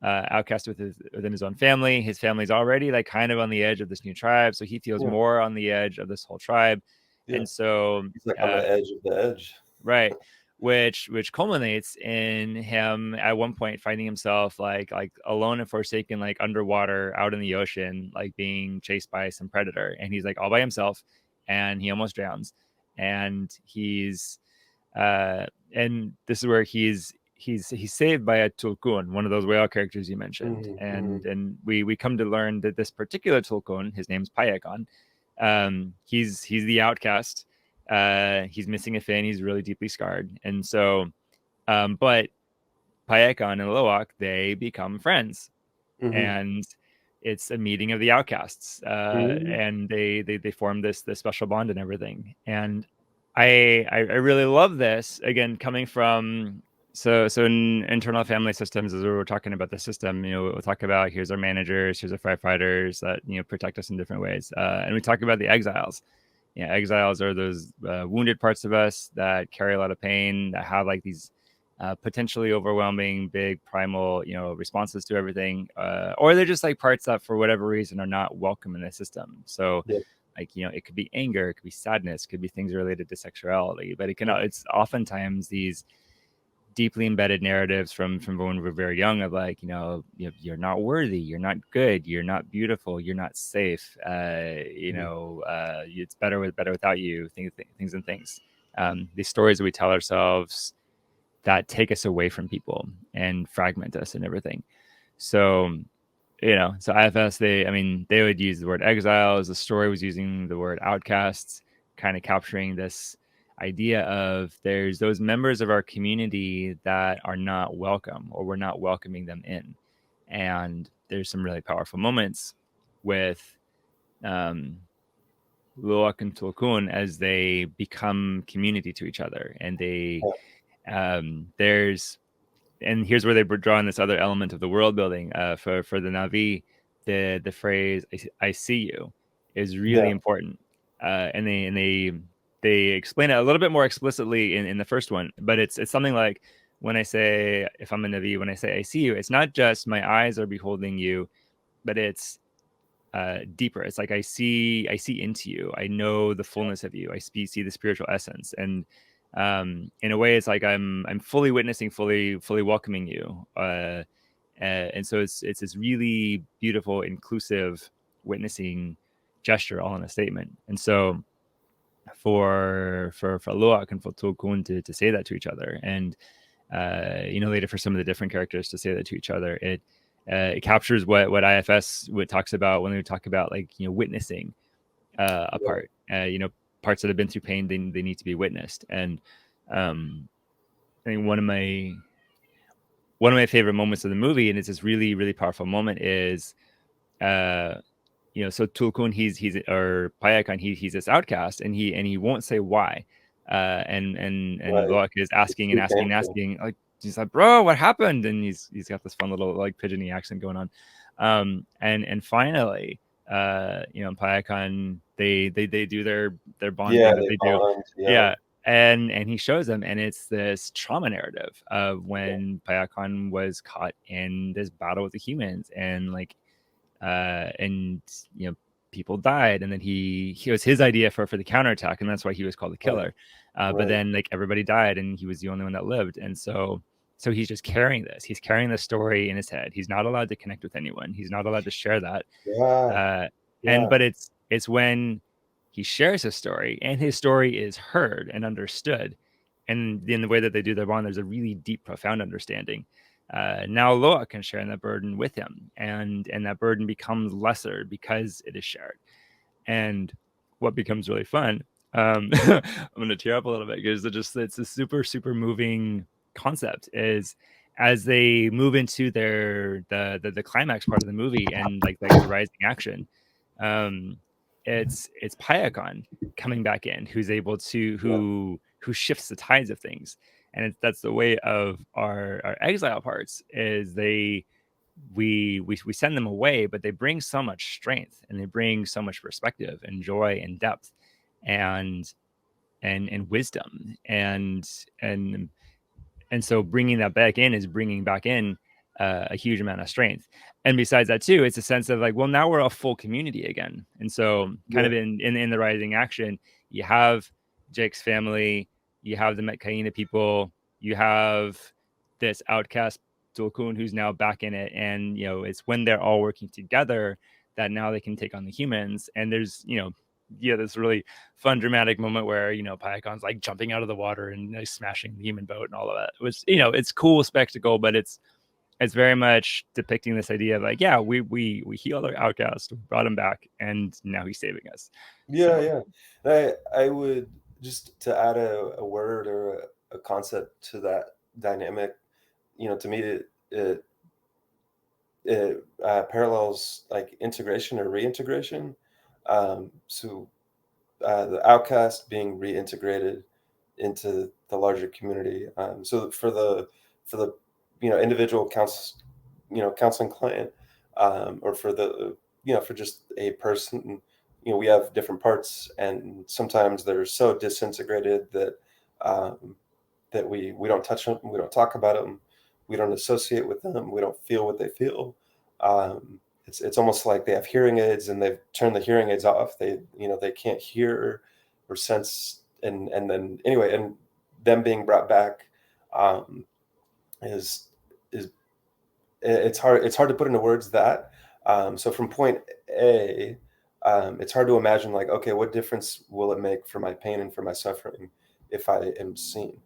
outcast within his own family. His family's already like kind of on the edge of this new tribe, so he feels yeah, more on the edge of this whole tribe. yeah. And so He's like on uh, the edge of the edge. right, which culminates in him at one point finding himself like alone and forsaken, like underwater out in the ocean, like being chased by some predator, and he's like all by himself, and he almost drowns. And uh and this is where he's saved by a tulkun, one of those whale characters you mentioned. Hmm, hmm. And we come to learn that this particular tulkun, his name's Payakan. He's the outcast. He's missing a fin. He's really deeply scarred. And so, but Payakan and Loak, they become friends, Hmm, and it's a meeting of the outcasts. hmm. And they form this special bond and everything. And I really love this, again, coming from, so in internal family systems, as we were talking about the system, we'll talk about, here's our managers, here's our firefighters that protect us in different ways. And we talk about the exiles. Exiles are those wounded parts of us that carry a lot of pain, that have like these potentially overwhelming, big, primal, responses to everything, or they're just like parts that, for whatever reason, are not welcome in the system. So, Yeah, like it could be anger, it could be sadness, it could be things related to sexuality, but yeah, it's oftentimes these deeply embedded narratives from when we're very young of like, you're not worthy, you're not good, you're not beautiful, you're not safe. It's better without you. Things. These stories that we tell ourselves that take us away from people and fragment us and everything. So, so IFS, they would use the word exiles. The story was using the word outcasts, kind of capturing this idea of there's those members of our community that are not welcome, or we're not welcoming them in. And there's some really powerful moments with Luak and Tulkun as they become community to each other. And there's and here's where they were drawing this other element of the world building for the Navi. The phrase "I see you" is really Yeah. important, and they explain it a little bit more explicitly in the first one. But it's something like, when I say, if I'm a Navi, when I say "I see you," it's not just my eyes are beholding you, but it's deeper. It's like I see into you. I know the fullness of you. See the spiritual essence, and in a way, it's like I'm fully witnessing, fully welcoming you. And so it's this really beautiful, inclusive witnessing gesture, all in a statement. And so for Loak and for Tulkun to say that to each other, and later for some of the different characters to say that to each other, it captures what IFS talks about when they talk about, like, witnessing a Yeah. part. Parts that have been through pain, they need to be witnessed. And I think one of my favorite moments of the movie, and it's this really really powerful moment, is uh, so Tulkun, he's or Payakan, he's this outcast, and he won't say why. And Right. Loak is It's asking and too asking and painful. asking, like, he's like, bro, what happened? And he's got this fun little like pigeony accent going on. And finally, Payakan, they do their Yeah, bonding that they they do. bond. Yeah. Yeah. And he shows them, and it's this trauma narrative of Yeah. when Payakan was caught in this battle with the humans, and like and people died, and then he was his idea for the counterattack, and that's why he was called the Right. killer. But Right. then, like, everybody died, and he was the only one that lived. And so he's just carrying the story in his head. He's not allowed to connect with anyone. He's not allowed to share that. Yeah. uh and Yeah. but it's when he shares his story, and his story is heard and understood, and in the way that they do their bond, there's a really deep, profound understanding. Now Loa can share in that burden with him, and that burden becomes lesser because it is shared. And what becomes really fun, I'm going to tear up a little bit, because it's a super super moving concept, is as they move into the climax part of the movie, and like the rising action, um it's Payakan coming back in, who's able to Yeah. who shifts the tides of things. And that's the way of our exile parts, is we send them away, but they bring so much strength, and they bring so much perspective and joy and depth, and and wisdom, and and so bringing that back in is bringing back in a huge amount of strength. And besides that too, it's a sense of like, well, now we're a full community again. And so kind Yeah. of in the rising action, you have Jake's family, you have the Metcaina people, you have this outcast Tulkun who's now back in it. And it's when they're all working together that now they can take on the humans. And there's this really fun dramatic moment where Payakon's like jumping out of the water and smashing the human boat and all of that. It was it's cool spectacle, but it's very much depicting this idea of like, yeah, we healed our outcast, we brought him back, and now he's saving us. Yeah. So Yeah. I would just to add a word or a concept to that dynamic. To me, it parallels like integration or reintegration. So the outcast being reintegrated into the larger community. So for the individual counseling client, or for the for just a person, we have different parts, and sometimes they're so disintegrated that um, we don't touch them, we don't talk about them, we don't associate with them, we don't feel what they feel. It's almost like they have hearing aids and they've turned the hearing aids off. They can't hear or sense, and then anyway, and them being brought back. is is it's hard to put into words that. So from point A, it's hard to imagine like, okay, what difference will it make for my pain and for my suffering if I am seen?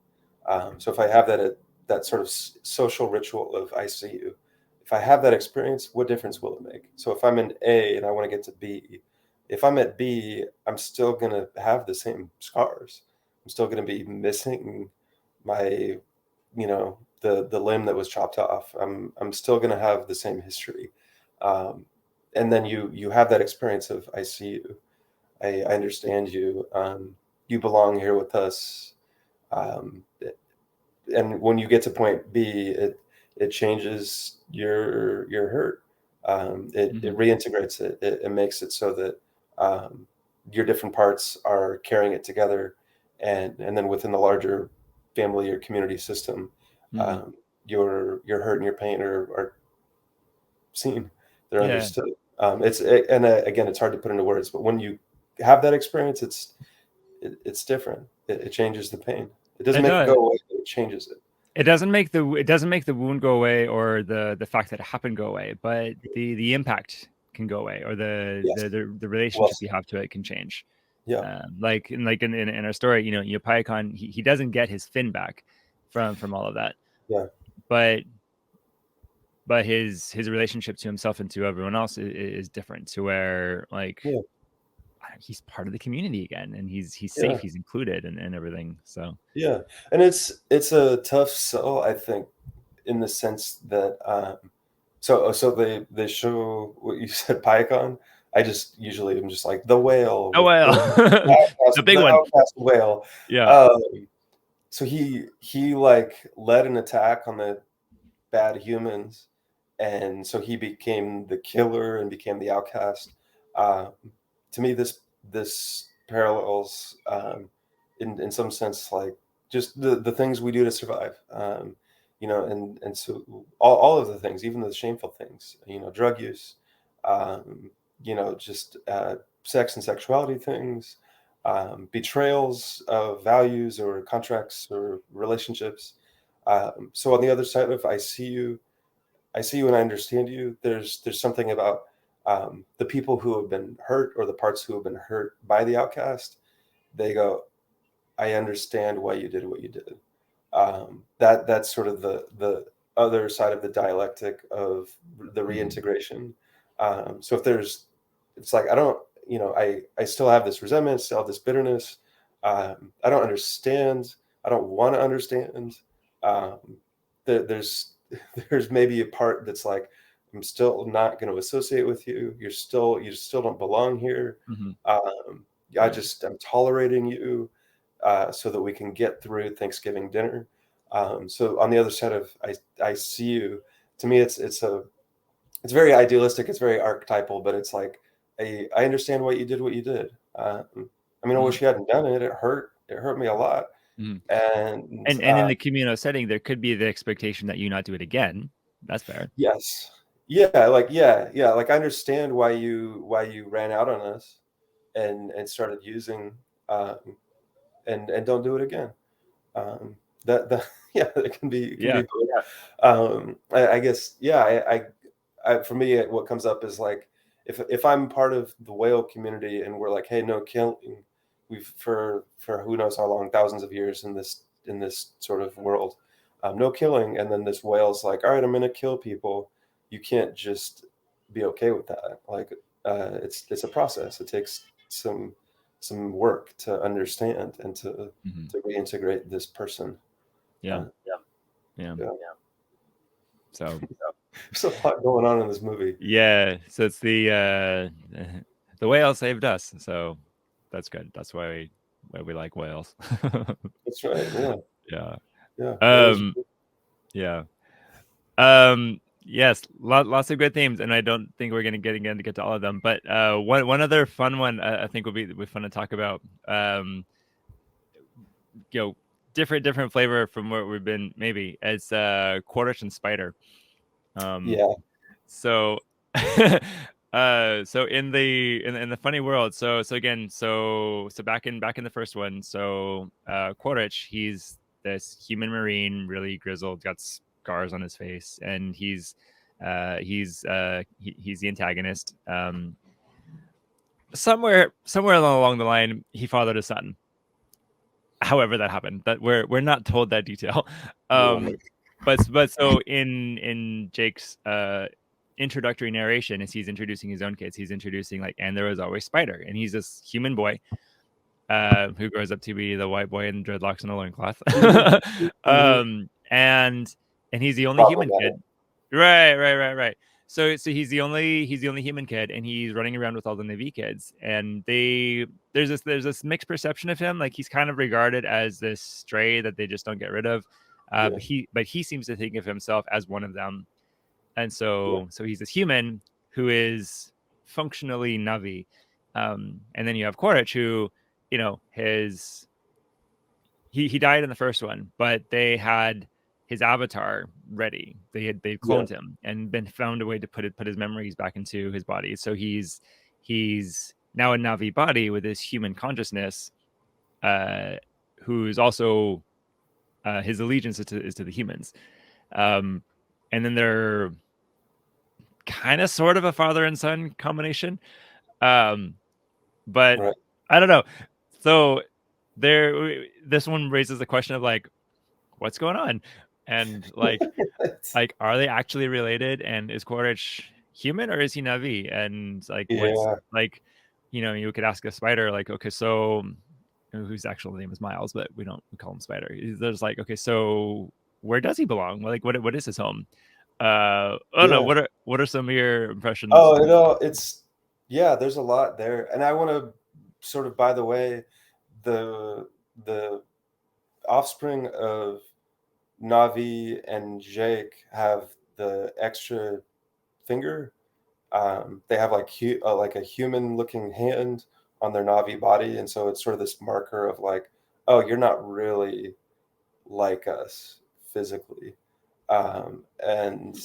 So if I have that sort of social ritual of I see you, if I have that experience, what difference will it make? So if I'm in A and I want to get to B, if I'm at B, I'm still gonna have the same scars. I'm still gonna be missing my, the limb that was chopped off. I'm still gonna have the same history. Um, and then you have that experience of I see you, I understand you, you belong here with us. Um, and when you get to point B, it changes your hurt. It Hmm. reintegrates it. It makes it so that um, your different parts are carrying it together, and then within the larger family or community system, Hmm. um, your hurt and your pain are seen. They're Yeah, understood. Again, it's hard to put into words, but when you have that experience, it's different. It changes the pain. It doesn't it make it go does. away. It changes it. It doesn't make the wound go away or the fact that it happened go away, but the impact can go away, or Yes. the Well relationship you said. have to it can change. Yeah. In our story, Paikon, he doesn't get his fin back from all of that, Yeah. but his relationship to himself and to everyone else is different, to where like Yeah. he's part of the community again, and he's Yeah. safe, he's included, and everything. So Yeah. And it's a tough sell, I think, in the sense that so they show what you said, Pycon. I just usually am just like the whale oh with well, the big the one. outcast whale. Yeah. Um, so he like led an attack on the bad humans, and so he became the killer and became the outcast. Um, to me, this parallels, in some sense, like just the things we do to survive. And so all of the things, even the shameful things, drug use, just sex and sexuality things, betrayals of values or contracts or relationships. So on the other side of I see you and I understand you. There's something about the people who have been hurt or the parts who have been hurt by the outcast. They go, I understand why you did what you did. That's sort of the other side of the dialectic of the Mhm. reintegration. So if it's like I don't, I still have this resentment, still have this bitterness. I don't understand. I don't want to understand. Um, there's there's maybe a part that's like I'm still not going to associate with you. You still don't belong here. Mhm. Um, Yeah. I'm tolerating you so that we can get through Thanksgiving dinner. So on the other side of I see you. To me, it's very idealistic. It's very archetypal, but it's like I understand why you did what you did. I mean, I Mhm. wish you hadn't done it. It hurt. It hurt me a lot. Mhm. And And in the communal setting, there could be the expectation that you not do it again. That's fair. yes, yeah. Like I understand why you ran out on us and started using, um, and don't do it again. Um, that yeah, it can be Yeah. both. I guess yeah. For me, what comes up is like if I'm part of the whale community and we're like, hey, no killing, we've for who knows how long, thousands of years in this sort of world, no killing, and then this whale's like, all right, I'm gonna kill people. You can't just be okay with that. Like, it's a process. It takes some work to understand and to Mhm. reintegrate this person. Yeah. Yeah. Yeah, So there's a lot going on in this movie. yeah. So it's the whale saved us. So that's good. That's why we like whales. That's right. Yeah, Yeah. yeah. Whales. Um. Yeah. Yes, lots of good themes, and I don't think we're gonna get to all of them. But one other fun one I think would be fun to talk about. You know, different flavor from what we've been, maybe, as Quaritch and Spider. Um, Yeah, so so in the funny world, so again, so back in the first one, so Quaritch, he's this human marine, really grizzled, got scars on his face, and he's the antagonist. Somewhere along the line, he fathered a son. However that happened, that we're not told that detail. Yeah, no, But so in Jake's introductory narration, as he's introducing his own kids, he's introducing like, and there was always Spider, and he's this human boy who grows up to be the white boy in dreadlocks and a loincloth. mhm, mhm. And he's the only human Problematic. kid. Right. So he's the only human kid, and he's running around with all the Navy kids. And there's this mixed perception of him. Like, he's kind of regarded as this stray that they just don't get rid of. Yeah, But he seems to think of himself as one of them. And yeah, so he's this human who is functionally Navi. And then you have Quaritch, who, his he died in the first one, but they had his avatar ready. They yeah, cloned him and been found a way to put his memories back into his body. So he's now a Navi body with his human consciousness, uh, who's also his allegiance is to the humans. Um, and then they're kind of sort of a father and son combination. Um, but right. I don't know. So this one raises the question of like, what's going on, and like are they actually related, and is Quaritch human or is he Navi, and like what's Yeah, like, you could ask a Spider like, okay, so whose actual name is Miles, but we call him Spider. There's like, okay, so where does he belong? Like, what is his home? I don't know. yeah. What are some of your impressions? Oh, it's yeah, there's a lot there. And I want to sort of, by the way, the offspring of Navi and Jake have the extra finger. They have like a human looking hand on their Navi body, and so it's sort of this marker of like, oh, you're not really like us physically. And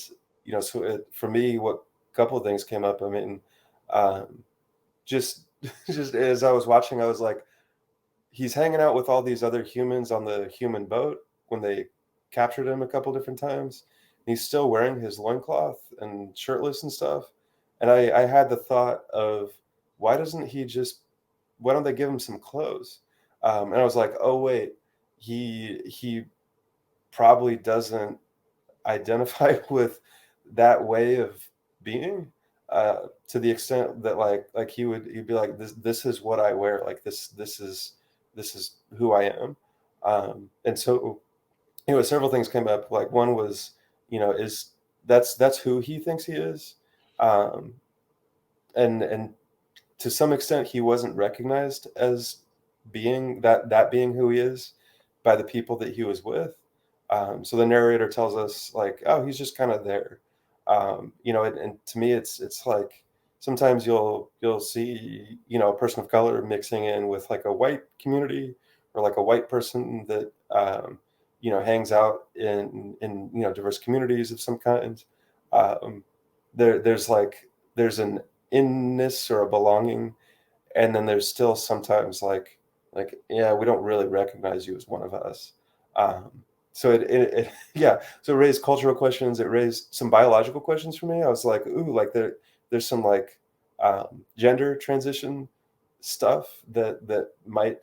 so for me, what couple of things came up. I mean, um, just just as I was watching, I was like, he's hanging out with all these other humans on the human boat when they captured him a couple different times. He's still wearing his loincloth and shirtless and stuff. And I had the thought of, why doesn't he just, why don't they give him some clothes? And I was like, oh wait, he probably doesn't identify with that way of being, to the extent that like he'd be like, this is what I wear, like this is who I am. And so several things came up. Like, one was, is that's who he thinks he is. um and to some extent he wasn't recognized as being being who he is by the people that he was with. So the narrator tells us like, oh, he's just kind of there. And to me, it's like, sometimes you'll see, a person of color mixing in with like a white community, or like a white person that hangs out in diverse communities of some kind. um, there's an inness or a belonging, and then there's still sometimes like, yeah, we don't really recognize you as one of us. um so it yeah, so it raised cultural questions, it raised some biological questions for me. I was like, ooh, like there's some like gender transition stuff that might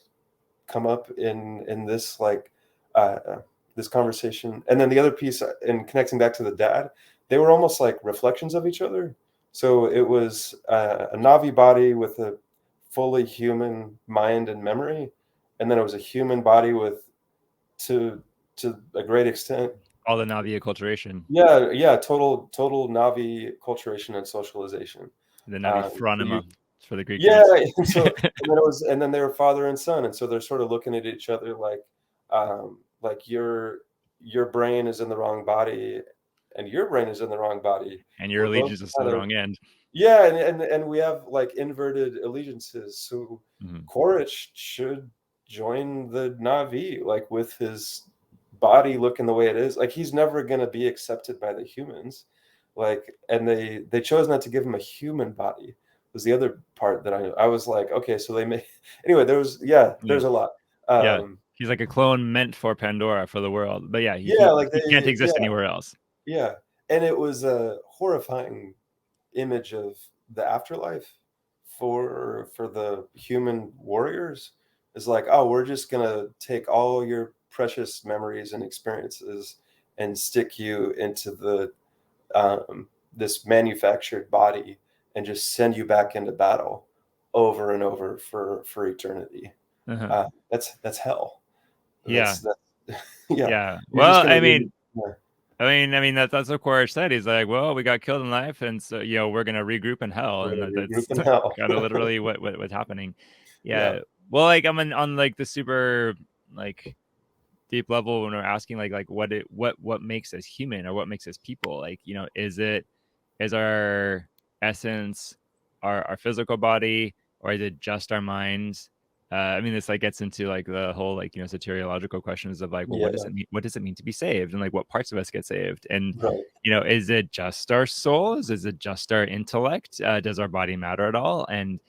come up in this like this conversation. And then the other piece, in connecting back to the dad, they were almost like reflections of each other. So it was a Navi body with a fully human mind and memory, and then it was a human body with, to a great extent, All the Navi acculturation, yeah, total Navi acculturation and socialization. the Navi So phronema for the Greek yeah, kids. and then they were father and son, and so they're sort of looking at each other like your brain is in the wrong body, and your brain is in the wrong body. And your We're both allegiance is to kind the of, wrong end. yeah, and we have like inverted allegiances. So Mhm. Quaritch should join the Navi, like with his body looking the way it is. Like, he's never gonna be accepted by the humans. Like, and they chose not to give him a human body, was the other part that I was like, okay, so they may anyway, there was, yeah, Yeah. there's a lot. Yeah. Um He's like a clone meant for Pandora, for the world. But yeah, Yeah, like he can't they, exist anywhere else. yeah, and it was a horrifying image of the afterlife for the human warriors. Is like, oh, we're just gonna take all your precious memories and experiences and stick you into the this manufactured body and just send you back into battle over and over for eternity. Uh-huh. That's hell. Yeah. That's yeah. Yeah. You're just Well, gonna leave. Yeah, I mean that's what Quaritch said. He's like, well, we got killed in life, and so we're gonna regroup in hell, we're and gonna regroup that's in hell. kind of literally what's happening. Yeah, Yeah. Well, like I'm on like the super like deep level when we're asking like what makes us human or what makes us people. Like is our essence our physical body, or is it just our minds? I mean, this like gets into like the whole like soteriological questions of like, well, what does yeah, it mean? What does it mean to be saved, and like what parts of us get saved? And right. is it just our souls? Is it just our intellect? Does our body matter at all? And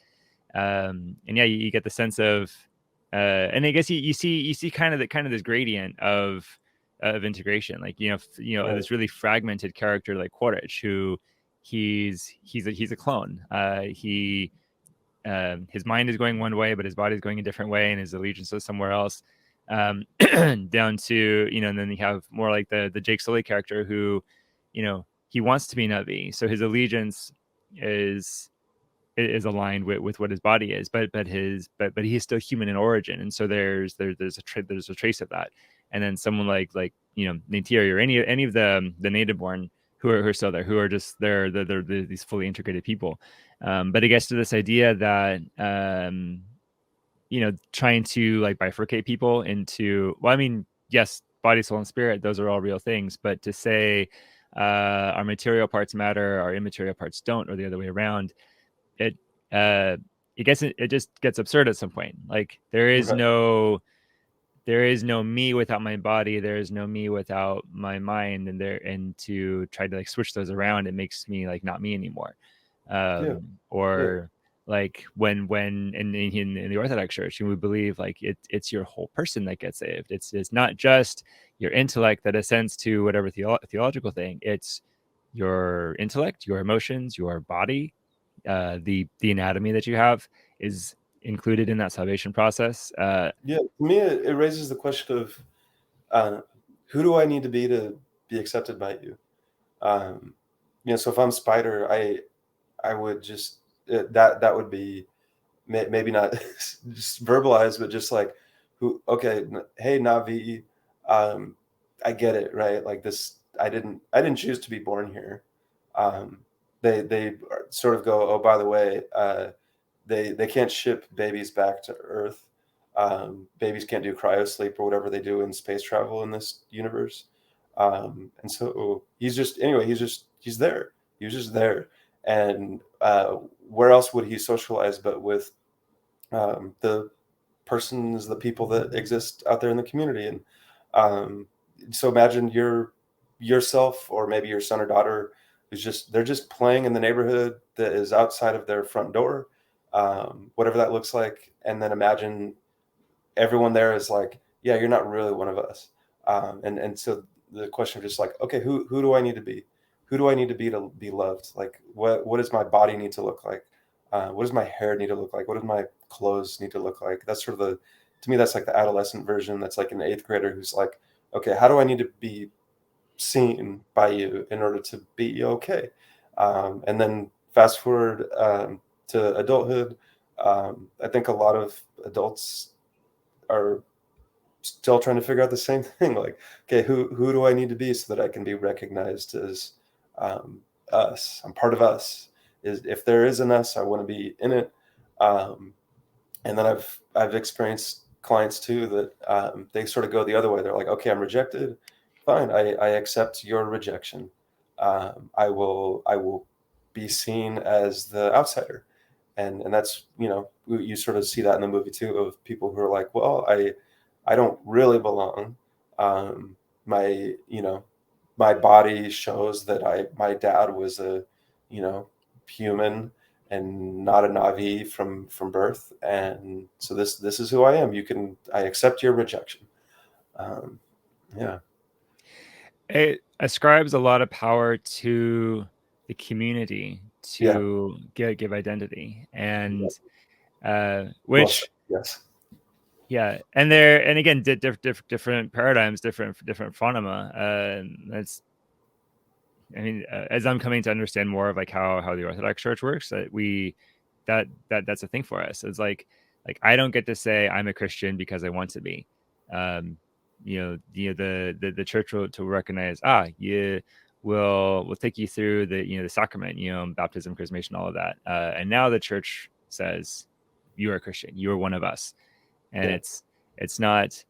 yeah, you get the sense of and I guess you see kind of this gradient of integration, like Right. this really fragmented character like Quaritch, who he's a clone. He His mind is going one way, but his body is going a different way, and his allegiance is somewhere else. Down to and then you have more like the Jake Sully character, who he wants to be Navi, so his allegiance is aligned with what his body is, but he is still human in origin, and so there's a trace of that. And then someone like Neytiri, or any of the native born who are still there, who are just they're these fully integrated people. But it gets to this idea that trying to like bifurcate people into, well, I mean, yes, body, soul, and spirit, those are all real things, but to say our material parts matter, our immaterial parts don't, or the other way around, it uh it just gets absurd at some point. Like Right. there is no me without my body, there is no me without my mind, and to try to like switch those around, it makes me like not me anymore. Yeah. Yeah. Or like when in the Orthodox Church, we believe like it's your whole person that gets saved. It's not just your intellect that ascends to whatever theological thing. It's your intellect, your emotions, your body, the anatomy that you have is included in that salvation process. Yeah. To me, it raises the question of uh, who do I need to be accepted by you? So if I'm Spider, I would just that would be maybe not just verbalized, but just like who? Okay, hey Navi, um, I get it, right? Like this, I didn't choose to be born here. Um, they sort of go, oh, by the way, they can't ship babies back to Earth. Babies can't do cryosleep or whatever they do in space travel in this universe. And so he's just anyway. He's there. He was just there. And where else would he socialize but with the persons, the people that exist out there in the community? And um, so imagine yourself, or maybe your son or daughter, who's just they're just playing in the neighborhood that is outside of their front door, whatever that looks like. And then imagine everyone there is like, yeah, you're not really one of us. And so the question of just like, okay, who do I need to be? Who do I need to be loved? Like, what does my body need to look like? What does my hair need to look like? What does my clothes need to look like? That's sort of to me, that's like the adolescent version. That's like an eighth grader who's like, okay, how do I need to be seen by you in order to be okay? And then fast forward to adulthood. I think a lot of adults are still trying to figure out the same thing. Like, okay, who do I need to be so that I can be recognized as um, us? I'm part of us. Is if there is an us, I want to be in it. Um, and then I've experienced clients too that they sort of go the other way. They're like, okay, I'm rejected. Fine, I accept your rejection. I will be seen as the outsider, and that's you sort of see that in the movie too, of people who are like, well, I don't really belong. My my body shows that my dad was a human, and not a Navi from birth. And so this is who I am. I accept your rejection. Um, yeah, It ascribes a lot of power to the community yeah, to give identity, yeah. and Well said. which Yes, yeah, and again, different paradigms, different phonema. That's I mean, as I'm coming to understand more of like how the Orthodox Church works, that's a thing for us. It's like I don't get to say I'm a Christian because I want to be. Um, the church will to recognize you will take you through the sacrament, baptism, chrismation, all of that, and now the church says you are a Christian, you are one of us, and yeah, it's not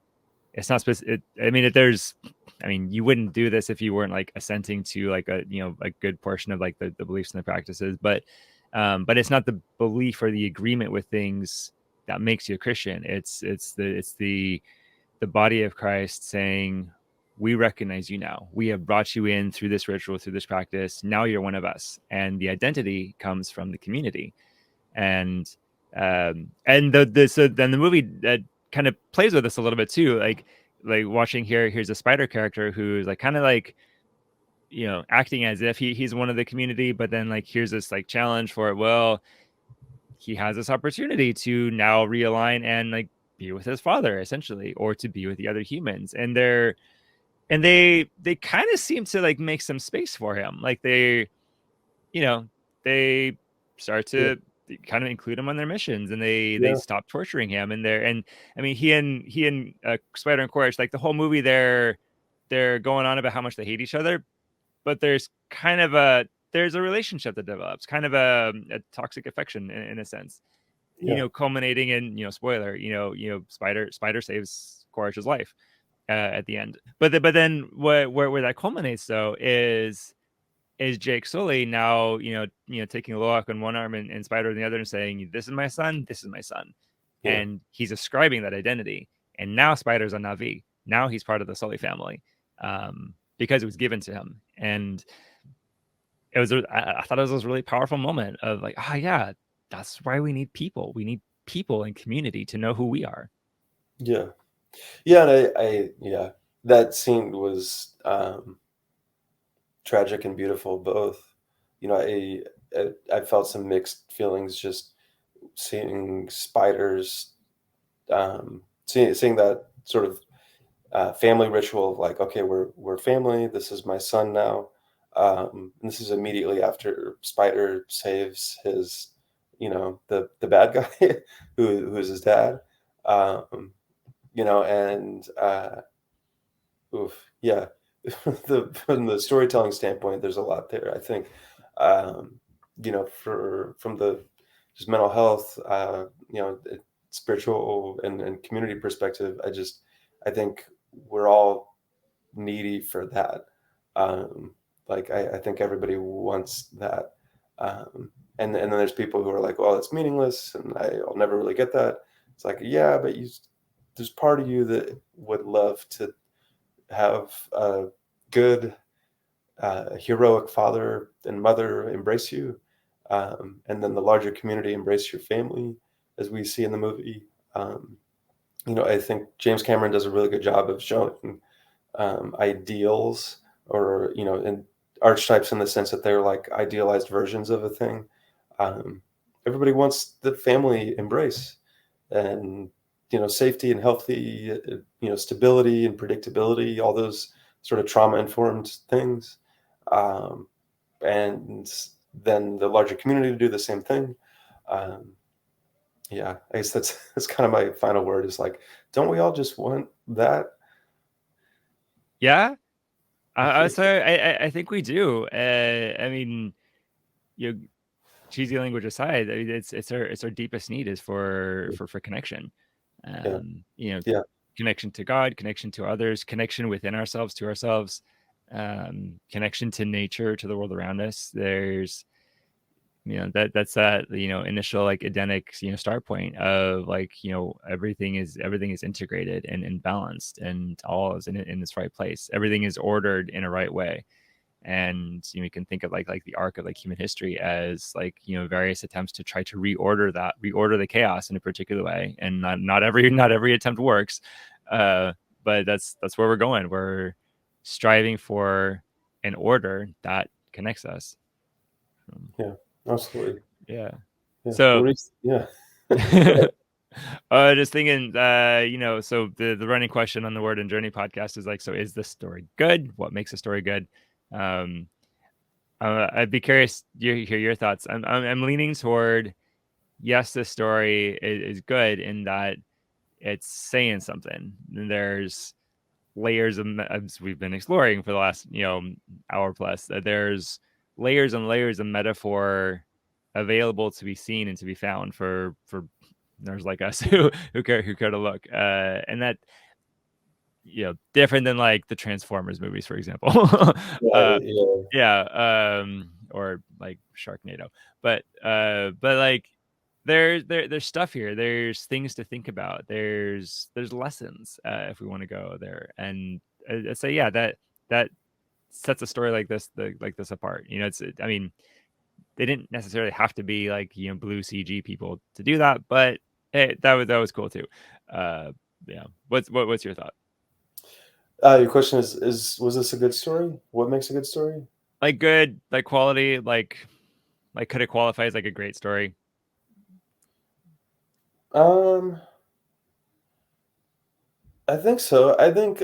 it's not specific. I mean, if there's, I mean, you wouldn't do this if you weren't like assenting to like a good portion of like the beliefs and the practices, but it's not the belief or the agreement with things that makes you a Christian. It's the body of Christ saying, we recognize you now. We have brought you in through this ritual, through this practice. Now you're one of us, and the identity comes from the community. And so then the movie kind of plays with this a little bit too, like watching here's a spider character who's like kind of like acting as if he's one of the community, but then like here's this like challenge for it. Well, he has this opportunity to now realign and like be with his father essentially, or to be with the other humans, and they kind of seem to like make some space for him, like you know, they start yeah, to kind of include him on their missions, and they yeah, stop torturing him. And I mean, he and Spider and Quaritch, like the whole movie, they're going on about how much they hate each other, but there's a relationship that develops, kind of a toxic affection in a sense, yeah, culminating in spoiler, Spider saves Quaritch's life at the end. But then where that culminates though is Jake Sully now, taking Loak on one arm and Spider on the other and saying, "This is my son. This is my son," yeah, and he's ascribing that identity. And now Spider's a Navi. Now he's part of the Sully family, because it was given to him. And I thought it was a really powerful moment of like, yeah, that's why we need people. We need people in community to know who we are. yeah, yeah. And yeah, that scene was tragic and beautiful both. You know, I felt some mixed feelings just seeing spiders, seeing that sort of family ritual of like, okay, we're family. This is my son now. And this is immediately after Spider saves his, the bad guy who's his dad. Um, and oof, yeah. From the storytelling standpoint, there's a lot there. I think, from the just mental health, spiritual and community perspective, I think we're all needy for that. Um, like I think everybody wants that. And then there's people who are like, well, it's meaningless, and I'll never really get that. It's like, yeah, but there's part of you that would love to have a good, heroic father and mother embrace you, and then the larger community embrace your family, as we see in the movie. Um, I think James Cameron does a really good job of showing ideals, or and archetypes, in the sense that they're like idealized versions of a thing. Um, Everybody wants the family embrace, and safety and healthy, stability and predictability, all those sort of trauma informed things, um, and then the larger community to do the same thing. Um, yeah, I guess that's kind of my final word, is like, don't we all just want that? Yeah, I I think. so I think we do. I mean, you know, cheesy language aside, I mean, it's our deepest need is for connection. Yeah, Um, you know, yeah, connection to God, connection to others, connection within ourselves to ourselves, connection to nature, to the world around us. There's that's that initial like Edenic start point of like everything is integrated and balanced, and all is in its right place. Everything is ordered in a right way. And you can think of like the arc of like human history as like various attempts to try to reorder the chaos in a particular way, and not every attempt works, but that's where we're going. We're striving for an order that connects us. Yeah, absolutely. Yeah. Yeah. So Yeah. just thinking, so the running question on the Word and Journey podcast is like, so is this story good? What makes a story good? Um, I'd be curious to hear your thoughts. I'm leaning toward yes, this story is good in that it's saying something. There's layers of, as we've been exploring for the last hour plus, that there's layers and layers of metaphor available to be seen and to be found for nerds like us who care to look, and that different than like the Transformers movies, for example. Right. Yeah. Yeah, or like Sharknado, but like there's stuff here. There's things to think about. There's lessons, if we want to go there. And I'd say that sets a story like this apart. I mean, they didn't necessarily have to be like blue CG people to do that, but hey, that was cool too. Uh, yeah. What's your thought? Your question is was this a good story? What makes a good story? Like good, like quality, like could it qualify as like a great story? Um, I think so. I think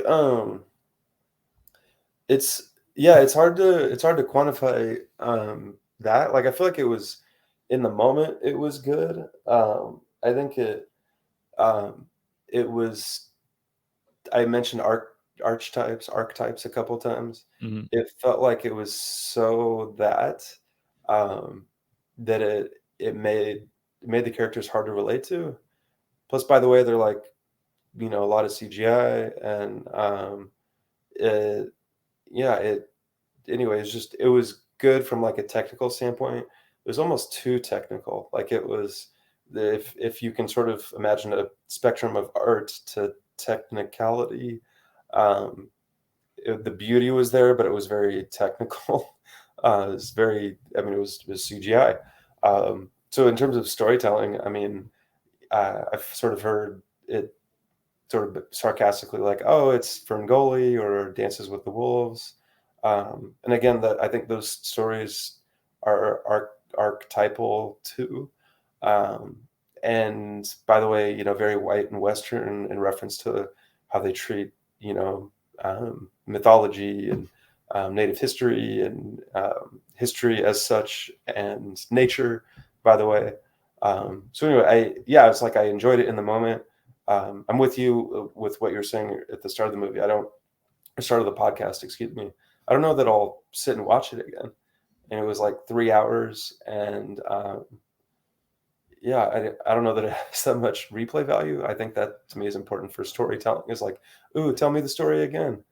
it's yeah, it's hard to quantify that. Like I feel like it was in the moment it was good. I think um it was I mentioned archetypes a couple times. Mm-hmm. It felt like it was so um that it made the characters hard to relate to. Plus, by the way, they're like, a lot of CGI and it, yeah, anyway, it was good from like a technical standpoint. It was almost too technical. Like it was if you can sort of imagine a spectrum of art to technicality, um, the beauty was there, but it was very technical. It was very, I mean, it was CGI. So in terms of storytelling, I mean, I've sort of heard it sort of sarcastically like, "Oh, it's Ferngully or Dances with the Wolves." And again, that I think those stories are archetypal too. Um, and by the way, very white and Western in reference to how they treat, mythology and native history and history as such and nature, by the way. So anyway, it's like I enjoyed it in the moment. I'm with you with what you're saying at the start of the movie. Start of the podcast, excuse me. I don't know that I'll sit and watch it again. And it was like 3 hours, and yeah, I don't know that it has that much replay value. I think that to me is important for storytelling. Is like, ooh, tell me the story again.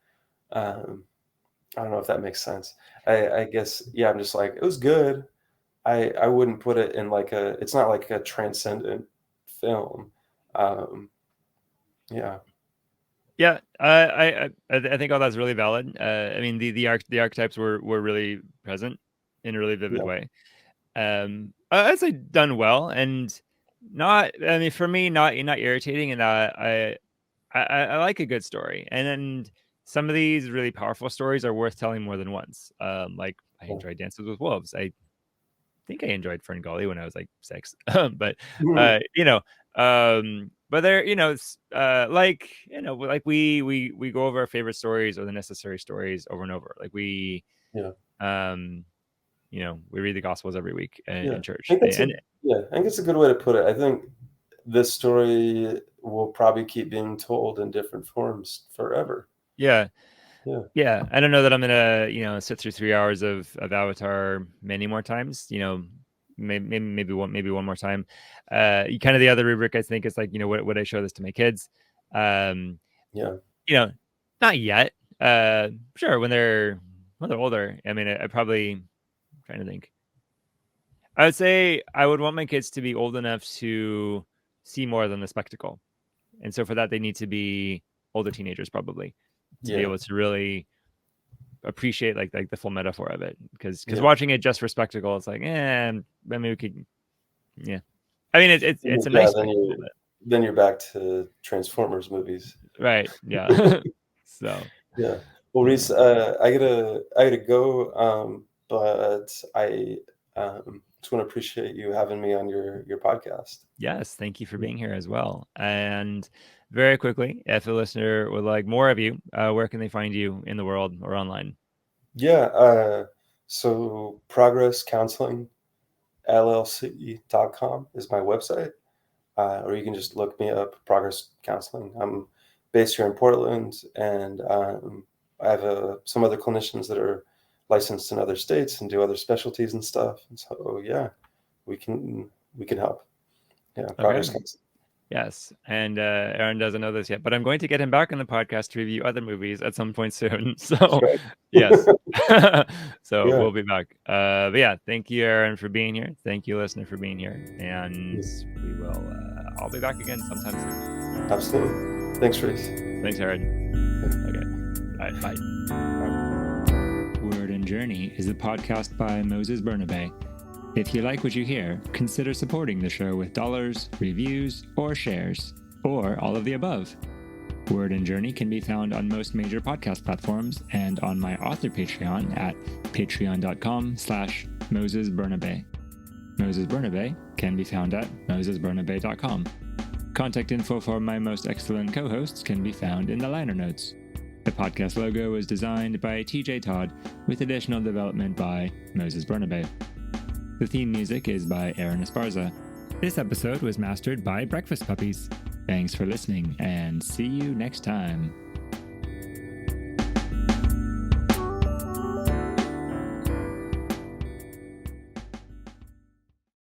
Um, I don't know if that makes sense. I guess yeah. I'm just like it was good. I wouldn't put it in like a. It's not like a transcendent film. Um, yeah. Yeah, I think all that's really valid. I mean, the archetypes were really present in a really vivid Yeah. way. I'd say done well, and not. I mean, for me, not irritating, and I like a good story, and then some of these really powerful stories are worth telling more than once. Like I Yeah. enjoyed Dances with Wolves. I think I enjoyed Ferngully when I was like 6, but Mhm. but there, like like we go over our favorite stories or the necessary stories over and over. Like Yeah. um, we read the Gospels every week Yeah. in I church, think that's a and yeah, I think it's a good way to put it. I think this story will probably keep being told in different forms forever. yeah, Yeah. yeah. I don't know that I'm gonna sit through 3 hours of Avatar many more times. Maybe one more time. Kind of the other rubric I think is like would I show this to my kids? Um, Yeah. you know, not yet. Sure, when they're older. I mean, I probably trying to think. I would say I would want my kids to be old enough to see more than the spectacle, and so for that they need to be older teenagers probably to be Yeah. able to really. appreciate like the full metaphor of it, because Yeah. watching it just for spectacle, it's like, maybe we could, yeah. I mean, it's a Yeah, nice then spectacle, you're back to Transformers movies. right? Yeah. So Yeah. Well, yeah. Reese, I gotta go, but I just want to appreciate you having me on your podcast. Yes, thank you for being here as well. And very quickly, if a listener would like more of you, where can they find you in the world or online? Yeah. So Progress Counseling LLC.com is my website, or you can just look me up, Progress Counseling. I'm based here in Portland, and I have some other clinicians that are licensed in other states and do other specialties and stuff. And so, yeah, we can help. Yeah, Progress Okay. Counseling. Yes. And Aaron doesn't know this yet, but I'm going to get him back on the podcast to review other movies at some point soon. So, Right. yes. So Yeah. we'll be back. But yeah, thank you, Aaron, for being here. Thank you, listener, for being here. And we will, I'll be back again sometime soon. Absolutely. Thanks, Reese. Thanks, Aaron. Okay. All right. Bye. Word and Journey is a podcast by Moses Bernabe. If you like what you hear, consider supporting the show with dollars, reviews, or shares, or all of the above. Word and Journey can be found on most major podcast platforms and on my author Patreon at patreon.com/Moses Bernabe. Moses Bernabe can be found at mosesbernabe.com. Contact info for my most excellent co-hosts can be found in the liner notes. The podcast logo was designed by TJ Todd, with additional development by Moses Bernabe. The theme music is by Aaron Esparza. This episode was mastered by Breakfast Puppies. Thanks for listening, and see you next time.